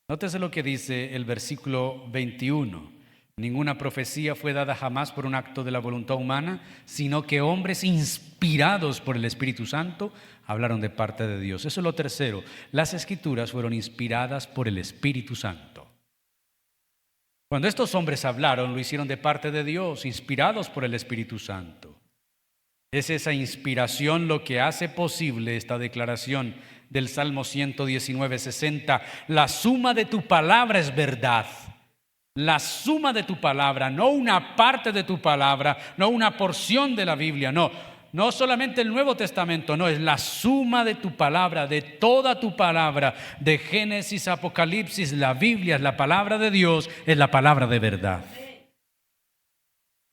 Nótese lo que dice el versículo 21. Ninguna profecía fue dada jamás por un acto de la voluntad humana, sino que hombres inspirados por el Espíritu Santo hablaron de parte de Dios. Eso es lo tercero. Las Escrituras fueron inspiradas por el Espíritu Santo. Cuando estos hombres hablaron, lo hicieron de parte de Dios, inspirados por el Espíritu Santo. Es esa inspiración lo que hace posible esta declaración del Salmo 119:60. La suma de tu palabra es verdad. La suma de tu palabra, no una parte de tu palabra, no una porción de la Biblia, no solamente el Nuevo Testamento, no, es la suma de tu palabra, de toda tu palabra, de Génesis, Apocalipsis, la Biblia es la palabra de Dios, es la palabra de verdad.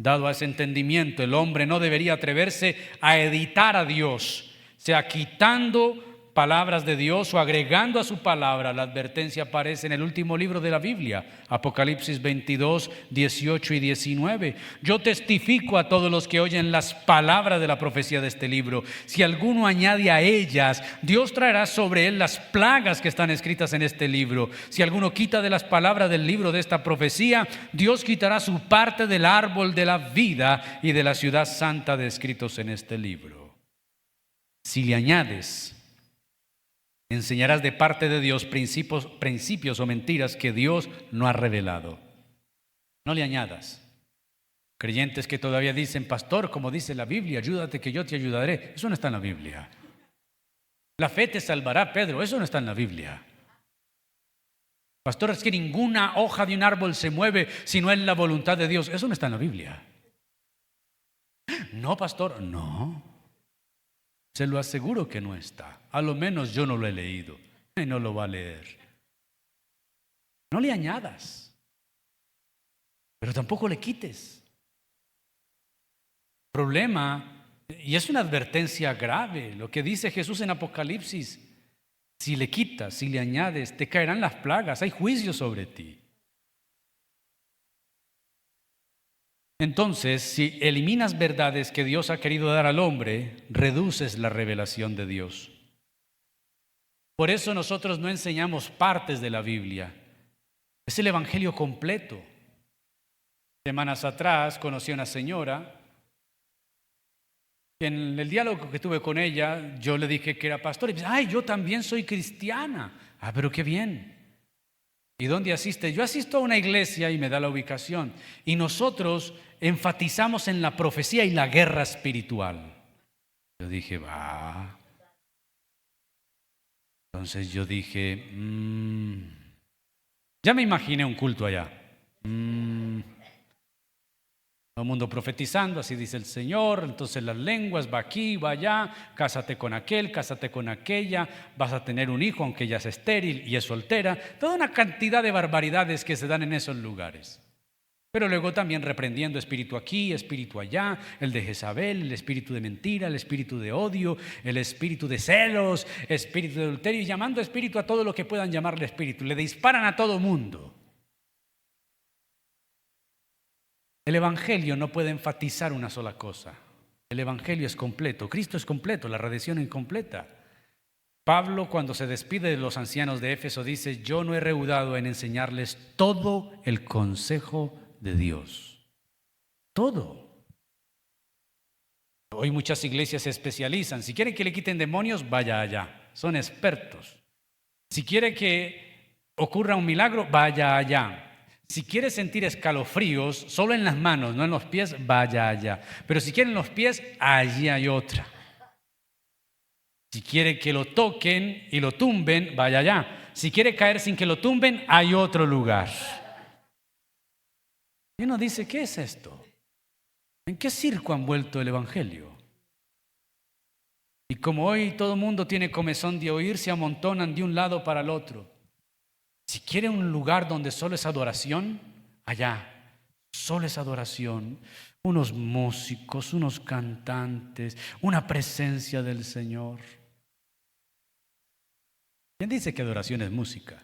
Dado a ese entendimiento, el hombre no debería atreverse a editar a Dios, sea quitando palabras de Dios o agregando a su palabra. La advertencia aparece en el último libro de la Biblia, Apocalipsis 22, 18 y 19. Yo testifico a todos los que oyen las palabras de la profecía de este libro. Si alguno añade a ellas, Dios traerá sobre él las plagas que están escritas en este libro. Si alguno quita de las palabras del libro de esta profecía, Dios quitará su parte del árbol de la vida y de la ciudad santa descritos en este libro. Si le añades, enseñarás de parte de Dios principios o mentiras que Dios no ha revelado. No le añadas. Creyentes que todavía dicen, pastor, como dice la Biblia, ayúdate que yo te ayudaré. Eso no está en la Biblia. La fe te salvará, Pedro. Eso no está en la Biblia. Pastor, es que ninguna hoja de un árbol se mueve si no es la voluntad de Dios. Eso no está en la Biblia. No, pastor, no. Se lo aseguro que no está. A lo menos yo no lo he leído y no lo va a leer. No le añadas, pero tampoco le quites. Problema, y es una advertencia grave, lo que dice Jesús en Apocalipsis. Si le quitas, si le añades, te caerán las plagas, hay juicio sobre ti. Entonces, si eliminas verdades que Dios ha querido dar al hombre, reduces la revelación de Dios. Por eso nosotros no enseñamos partes de la Biblia. Es el Evangelio completo. Semanas atrás conocí a una señora que en el diálogo que tuve con ella, yo le dije que era pastor y dice, yo también soy cristiana. Pero qué bien. ¿Y dónde asiste? Yo asisto a una iglesia y me da la ubicación. Y nosotros enfatizamos en la profecía y la guerra espiritual. Yo dije, Entonces yo dije, ya me imaginé un culto allá. Todo el mundo profetizando, así dice el Señor, entonces las lenguas, va aquí, va allá, cásate con aquel, cásate con aquella, vas a tener un hijo aunque ella es estéril y es soltera, toda una cantidad de barbaridades que se dan en esos lugares. Pero luego también reprendiendo espíritu aquí, espíritu allá, el de Jezabel, el espíritu de mentira, el espíritu de odio, el espíritu de celos, espíritu de adulterio, y llamando espíritu a todo lo que puedan llamarle espíritu. Le disparan a todo mundo. El Evangelio no puede enfatizar una sola cosa. El Evangelio es completo, Cristo es completo, la redención es incompleta. Pablo, cuando se despide de los ancianos de Éfeso, dice, yo no he reudado en enseñarles todo el consejo de Dios. Todo. Hoy muchas iglesias se especializan. Si quieren que le quiten demonios, vaya allá. Son expertos. Si quiere que ocurra un milagro, vaya allá. Si quiere sentir escalofríos, solo en las manos, no en los pies, vaya allá. Pero si quiere en los pies, allí hay otra. Si quiere que lo toquen y lo tumben, vaya allá. Si quiere caer sin que lo tumben, hay otro lugar. Y uno dice, ¿qué es esto? ¿En qué circo han vuelto el Evangelio? Y como hoy todo el mundo tiene comezón de oír, se amontonan de un lado para el otro. Si quiere un lugar donde solo es adoración, allá, solo es adoración. Unos músicos, unos cantantes, una presencia del Señor. ¿Quién dice que adoración es música?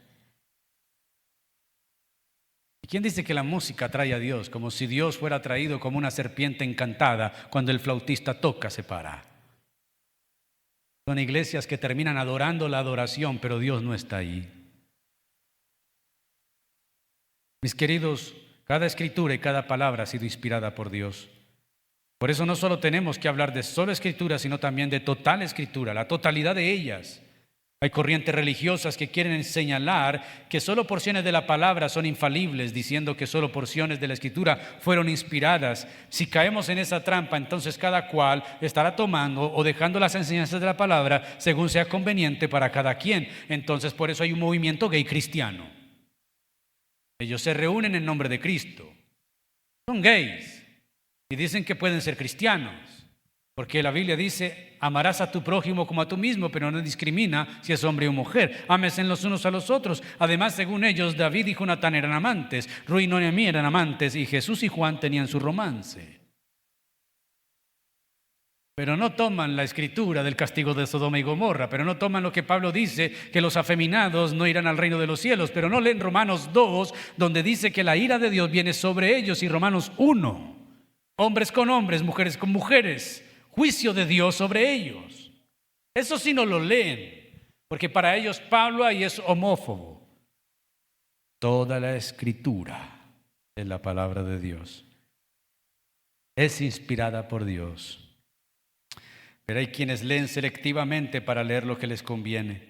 ¿Y quién dice que la música atrae a Dios? Como si Dios fuera atraído como una serpiente encantada cuando el flautista toca, se para. Son iglesias que terminan adorando la adoración, pero Dios no está ahí. Mis queridos, cada escritura y cada palabra ha sido inspirada por Dios. Por eso no solo tenemos que hablar de solo escritura, sino también de total escritura, la totalidad de ellas. Hay corrientes religiosas que quieren señalar que solo porciones de la palabra son infalibles, diciendo que solo porciones de la escritura fueron inspiradas. Si caemos en esa trampa, entonces cada cual estará tomando o dejando las enseñanzas de la palabra según sea conveniente para cada quien. Entonces por eso hay un movimiento gay cristiano. Ellos se reúnen en nombre de Cristo. Son gays y dicen que pueden ser cristianos. Porque la Biblia dice, amarás a tu prójimo como a tú mismo, pero no discrimina si es hombre o mujer. Ámense los unos a los otros. Además, según ellos, David y Jonatán eran amantes, Ruy y Noemí eran amantes, y Jesús y Juan tenían su romance. Pero no toman la escritura del castigo de Sodoma y Gomorra, pero no toman lo que Pablo dice, que los afeminados no irán al reino de los cielos, pero no leen Romanos 2, donde dice que la ira de Dios viene sobre ellos, y Romanos 1, hombres con hombres, mujeres con mujeres. Juicio de Dios sobre ellos. Eso sí no lo leen, porque para ellos Pablo ahí es homófobo. Toda la escritura es la palabra de Dios. Es inspirada por Dios. Pero hay quienes leen selectivamente para leer lo que les conviene.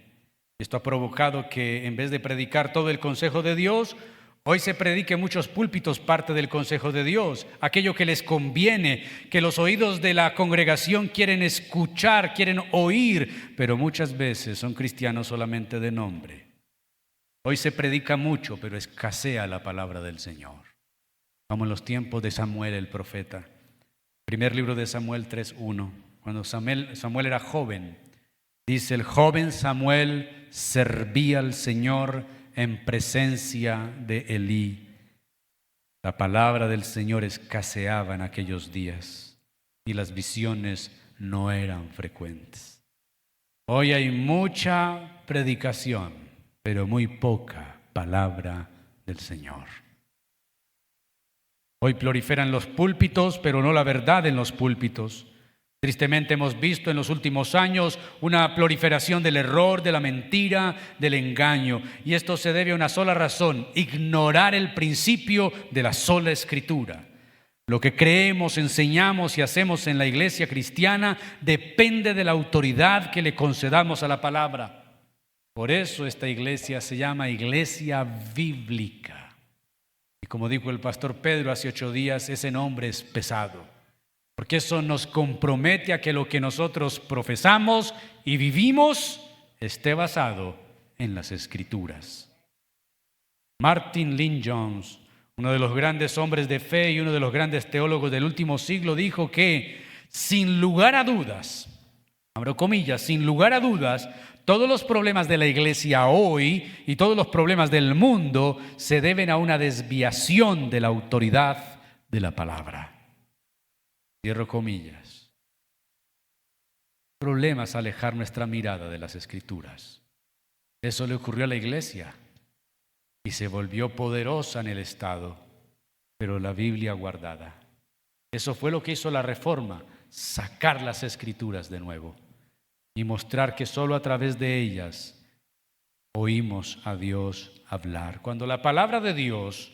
Esto ha provocado que en vez de predicar todo el consejo de Dios, hoy se predique en muchos púlpitos parte del consejo de Dios, aquello que les conviene, que los oídos de la congregación quieren escuchar, quieren oír, pero muchas veces son cristianos solamente de nombre. Hoy se predica mucho, pero escasea la palabra del Señor. Como en los tiempos de Samuel el profeta. Primer libro de Samuel 3:1. Cuando Samuel era joven, dice, el joven Samuel servía al Señor en presencia de Elí. La palabra del Señor escaseaba en aquellos días y las visiones no eran frecuentes. Hoy hay mucha predicación, pero muy poca palabra del Señor. Hoy proliferan los púlpitos, pero no la verdad en los púlpitos. Tristemente hemos visto en los últimos años una proliferación del error, de la mentira, del engaño. Y esto se debe a una sola razón: ignorar el principio de la sola escritura. Lo que creemos, enseñamos y hacemos en la iglesia cristiana depende de la autoridad que le concedamos a la palabra. Por eso esta iglesia se llama iglesia bíblica. Y como dijo el pastor Pedro hace 8 días, ese nombre es pesado. Porque eso nos compromete a que lo que nosotros profesamos y vivimos esté basado en las Escrituras. Martin Lloyd-Jones, uno de los grandes hombres de fe y uno de los grandes teólogos del último siglo, dijo que sin lugar a dudas, abro comillas, sin lugar a dudas, todos los problemas de la iglesia hoy y todos los problemas del mundo se deben a una desviación de la autoridad de la palabra. Cierro comillas. El problema es alejar nuestra mirada de las Escrituras. Eso le ocurrió a la iglesia y se volvió poderosa en el Estado, pero la Biblia guardada. Eso fue lo que hizo la Reforma, sacar las Escrituras de nuevo y mostrar que solo a través de ellas oímos a Dios hablar. Cuando la palabra de Dios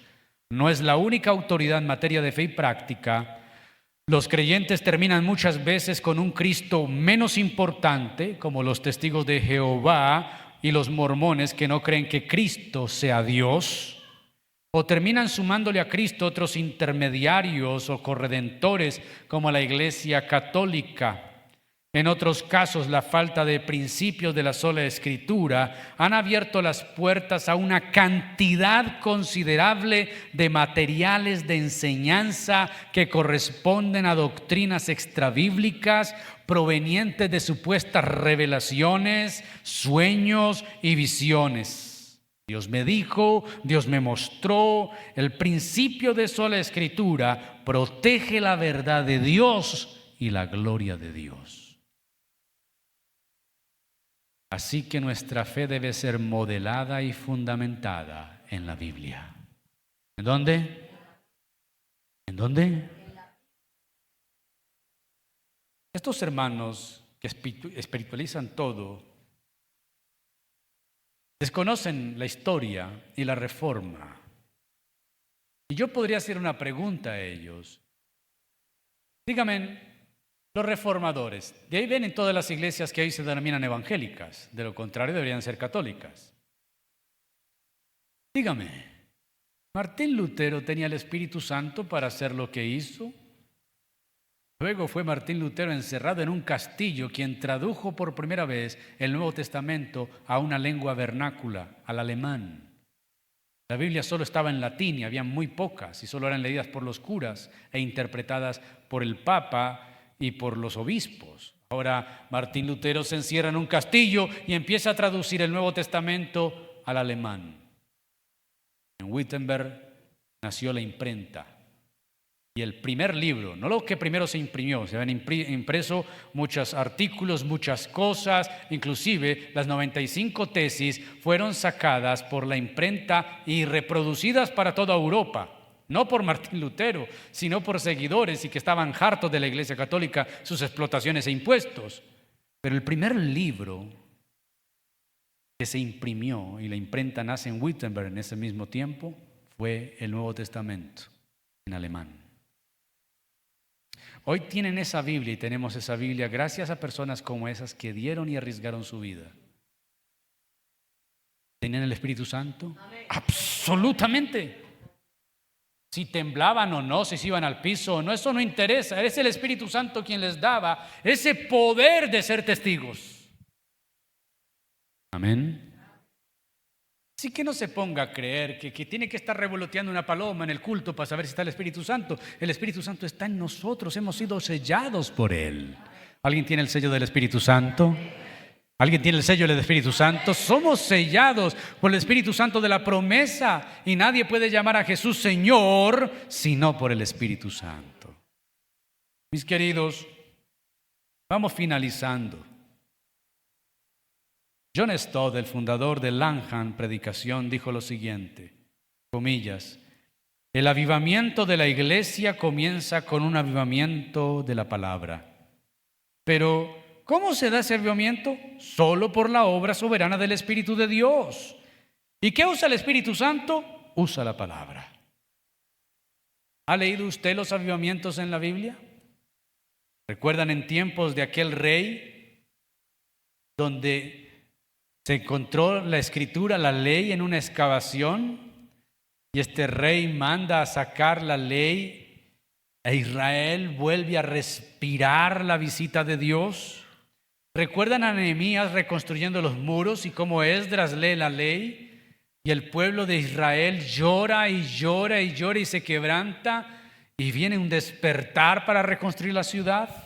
no es la única autoridad en materia de fe y práctica, los creyentes terminan muchas veces con un Cristo menos importante, como los testigos de Jehová y los mormones que no creen que Cristo sea Dios, o terminan sumándole a Cristo otros intermediarios o corredentores como la Iglesia Católica. En otros casos, la falta de principios de la sola Escritura han abierto las puertas a una cantidad considerable de materiales de enseñanza que corresponden a doctrinas extrabíblicas provenientes de supuestas revelaciones, sueños y visiones. Dios me dijo, Dios me mostró. El principio de sola Escritura protege la verdad de Dios y la gloria de Dios. Así que nuestra fe debe ser modelada y fundamentada en la Biblia. ¿En dónde? ¿En dónde? Estos hermanos que espiritualizan todo desconocen la historia y la reforma. Y yo podría hacer una pregunta a ellos. Díganme, los reformadores, de ahí vienen todas las iglesias que hoy se denominan evangélicas, de lo contrario deberían ser católicas. Dígame, ¿Martín Lutero tenía el Espíritu Santo para hacer lo que hizo? Luego fue Martín Lutero encerrado en un castillo quien tradujo por primera vez el Nuevo Testamento a una lengua vernácula, al alemán. La Biblia solo estaba en latín y había muy pocas y solo eran leídas por los curas e interpretadas por el Papa y por los obispos. Ahora Martín Lutero se encierra en un castillo y empieza a traducir el Nuevo Testamento al alemán. En Wittenberg nació la imprenta. Y el primer libro, no lo que primero se imprimió, se habían impreso muchos artículos, muchas cosas, inclusive las 95 tesis fueron sacadas por la imprenta y reproducidas para toda Europa. No por Martín Lutero, sino por seguidores y que estaban hartos de la Iglesia Católica, sus explotaciones e impuestos. Pero el primer libro que se imprimió, y la imprenta nace en Wittenberg en ese mismo tiempo, fue el Nuevo Testamento en alemán. Hoy tienen esa Biblia y tenemos esa Biblia gracias a personas como esas que dieron y arriesgaron su vida. ¿Tenían el Espíritu Santo? Amén. Absolutamente. Si temblaban o no, si se iban al piso o no, eso no interesa. Es el Espíritu Santo quien les daba ese poder de ser testigos. Amén. Así que no se ponga a creer que tiene que estar revoloteando una paloma en el culto para saber si está el Espíritu Santo. El Espíritu Santo está en nosotros, hemos sido sellados por Él. ¿Alguien tiene el sello del Espíritu Santo? ¿Alguien tiene el sello del Espíritu Santo? Somos sellados por el Espíritu Santo de la promesa y nadie puede llamar a Jesús Señor sino por el Espíritu Santo. Mis queridos, vamos finalizando. John Stott, el fundador de Langham Predicación, dijo lo siguiente, comillas, el avivamiento de la iglesia comienza con un avivamiento de la palabra. Pero, ¿cómo se da ese avivamiento? Solo por la obra soberana del Espíritu de Dios. ¿Y qué usa el Espíritu Santo? Usa la palabra. ¿Ha leído usted los avivamientos en la Biblia? ¿Recuerdan en tiempos de aquel rey donde se encontró la escritura, la ley en una excavación y este rey manda a sacar la ley e Israel vuelve a respirar la visita de Dios? ¿Recuerdan a Nehemías reconstruyendo los muros y cómo Esdras lee la ley y el pueblo de Israel llora y llora y llora y se quebranta y viene un despertar para reconstruir la ciudad?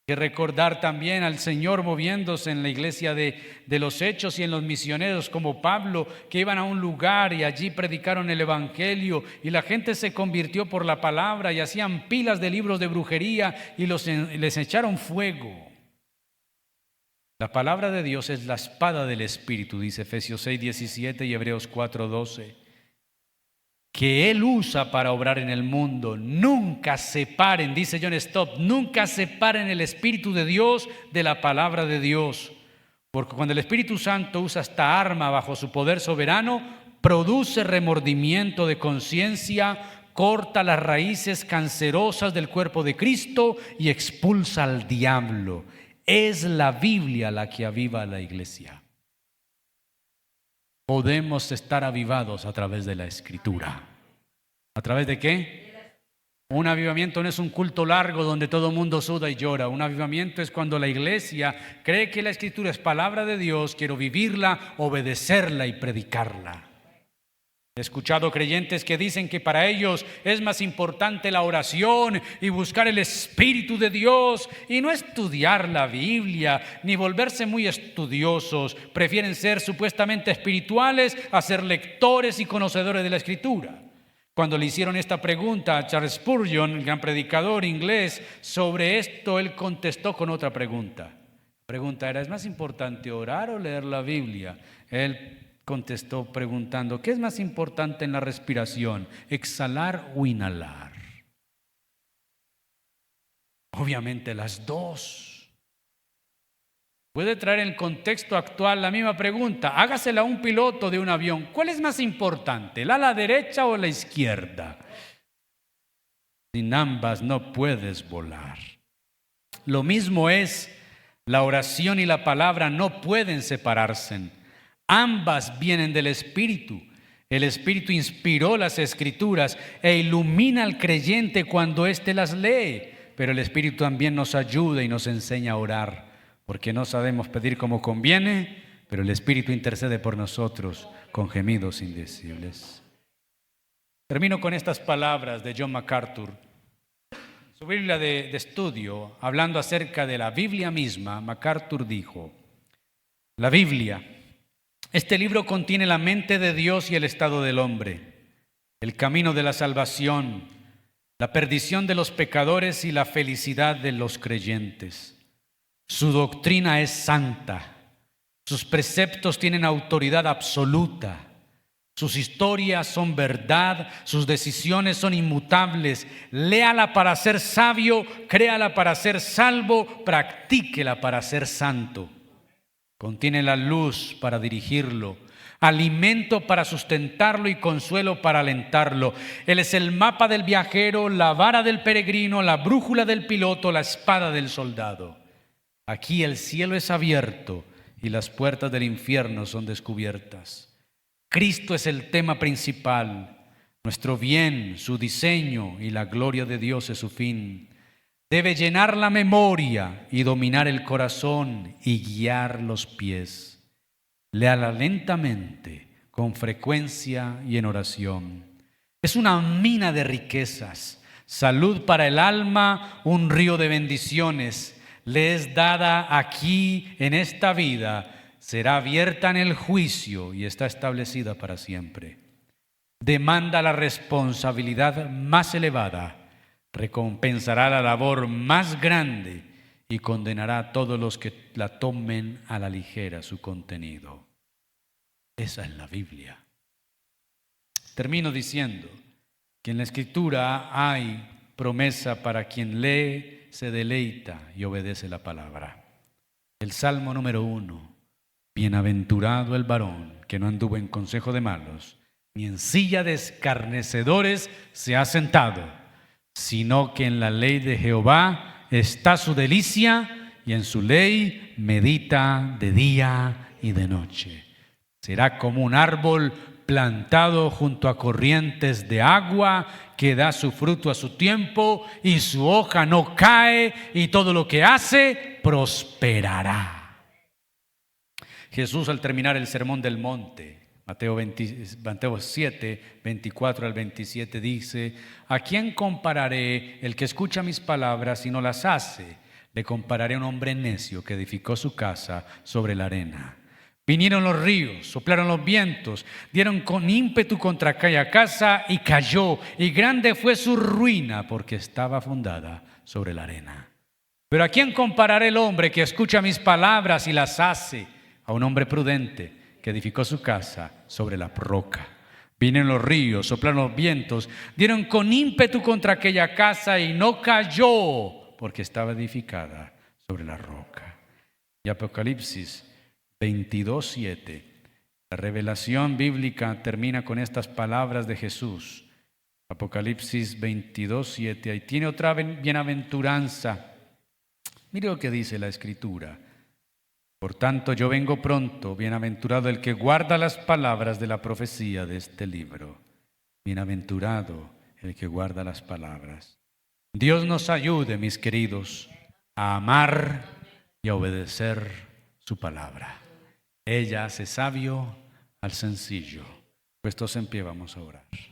Que recordar también al Señor moviéndose en la iglesia de los Hechos y en los misioneros como Pablo, que iban a un lugar y allí predicaron el Evangelio y la gente se convirtió por la palabra y hacían pilas de libros de brujería y les echaron fuego. La palabra de Dios es la espada del Espíritu, dice Efesios 6:17 y Hebreos 4:12. Que Él usa para obrar en el mundo. Nunca separen, dice John Stott, nunca separen el Espíritu de Dios de la palabra de Dios. Porque cuando el Espíritu Santo usa esta arma bajo su poder soberano, produce remordimiento de conciencia, corta las raíces cancerosas del cuerpo de Cristo y expulsa al diablo. Es la Biblia la que aviva a la iglesia. podemos estar avivados a través de la Escritura. ¿A través de qué? Un avivamiento no es un culto largo donde todo el mundo suda y llora. Un avivamiento es cuando la iglesia cree que la Escritura es palabra de Dios, quiero vivirla, obedecerla y predicarla. He escuchado creyentes que dicen que para ellos es más importante la oración y buscar el Espíritu de Dios y no estudiar la Biblia ni volverse muy estudiosos. Prefieren ser supuestamente espirituales a ser lectores y conocedores de la Escritura. Cuando le hicieron esta pregunta a Charles Spurgeon, el gran predicador inglés, sobre esto, él contestó con otra pregunta. La pregunta era, ¿es más importante orar o leer la Biblia? Él contestó preguntando, ¿qué es más importante en la respiración, exhalar o inhalar? Obviamente las dos. Puede traer en el contexto actual la misma pregunta. Hágasela a un piloto de un avión. ¿Cuál es más importante, el ala derecha o la izquierda? Sin ambas no puedes volar. Lo mismo es, la oración y la palabra no pueden separarse. Ambas vienen del Espíritu. El Espíritu inspiró las Escrituras e ilumina al creyente cuando éste las lee. Pero el Espíritu también nos ayuda y nos enseña a orar. Porque no sabemos pedir como conviene, pero el Espíritu intercede por nosotros con gemidos indecibles. Termino con estas palabras de John MacArthur. Su Biblia de estudio, hablando acerca de la Biblia misma, MacArthur dijo, la Biblia, este libro contiene la mente de Dios y el estado del hombre, el camino de la salvación, la perdición de los pecadores y la felicidad de los creyentes. Su doctrina es santa, sus preceptos tienen autoridad absoluta, sus historias son verdad, sus decisiones son inmutables. Léala para ser sabio, créala para ser salvo, practíquela para ser santo. Contiene la luz para dirigirlo, alimento para sustentarlo y consuelo para alentarlo. Él es el mapa del viajero, la vara del peregrino, la brújula del piloto, la espada del soldado. Aquí el cielo es abierto y las puertas del infierno son descubiertas. Cristo es el tema principal, nuestro bien, su diseño y la gloria de Dios es su fin. Debe llenar la memoria y dominar el corazón y guiar los pies. Léala lentamente, con frecuencia y en oración. Es una mina de riquezas, salud para el alma, un río de bendiciones. Le es dada aquí en esta vida, será abierta en el juicio y está establecida para siempre. Demanda la responsabilidad más elevada, recompensará la labor más grande y condenará a todos los que la tomen a la ligera su contenido. Esa es la Biblia. Termino diciendo que en la Escritura hay promesa para quien lee, se deleita y obedece la palabra. El Salmo número 1. Bienaventurado el varón que no anduvo en consejo de malos, ni en silla de escarnecedores se ha sentado, sino que en la ley de Jehová está su delicia y en su ley medita de día y de noche. Será como un árbol plantado junto a corrientes de agua, que da su fruto a su tiempo y su hoja no cae y todo lo que hace prosperará. Jesús, al terminar el sermón del monte, Mateo 7, 24 al 27, dice: ¿a quién compararé el que escucha mis palabras y no las hace? Le compararé a un hombre necio que edificó su casa sobre la arena. Vinieron los ríos, soplaron los vientos, dieron con ímpetu contra aquella casa y cayó, y grande fue su ruina porque estaba fundada sobre la arena. Pero ¿a quién compararé el hombre que escucha mis palabras y las hace? A un hombre prudente que edificó su casa sobre la roca. Vinieron los ríos, soplaron los vientos, dieron con ímpetu contra aquella casa y no cayó porque estaba edificada sobre la roca. Y Apocalipsis 22:7. La revelación bíblica termina con estas palabras de Jesús. Apocalipsis 22:7. Ahí tiene otra bienaventuranza. Mire lo que dice la Escritura. Por tanto, yo vengo pronto, bienaventurado el que guarda las palabras de la profecía de este libro. Bienaventurado el que guarda las palabras. Dios nos ayude, mis queridos, a amar y a obedecer su palabra. Ella hace sabio al sencillo. Puestos en pie, vamos a orar.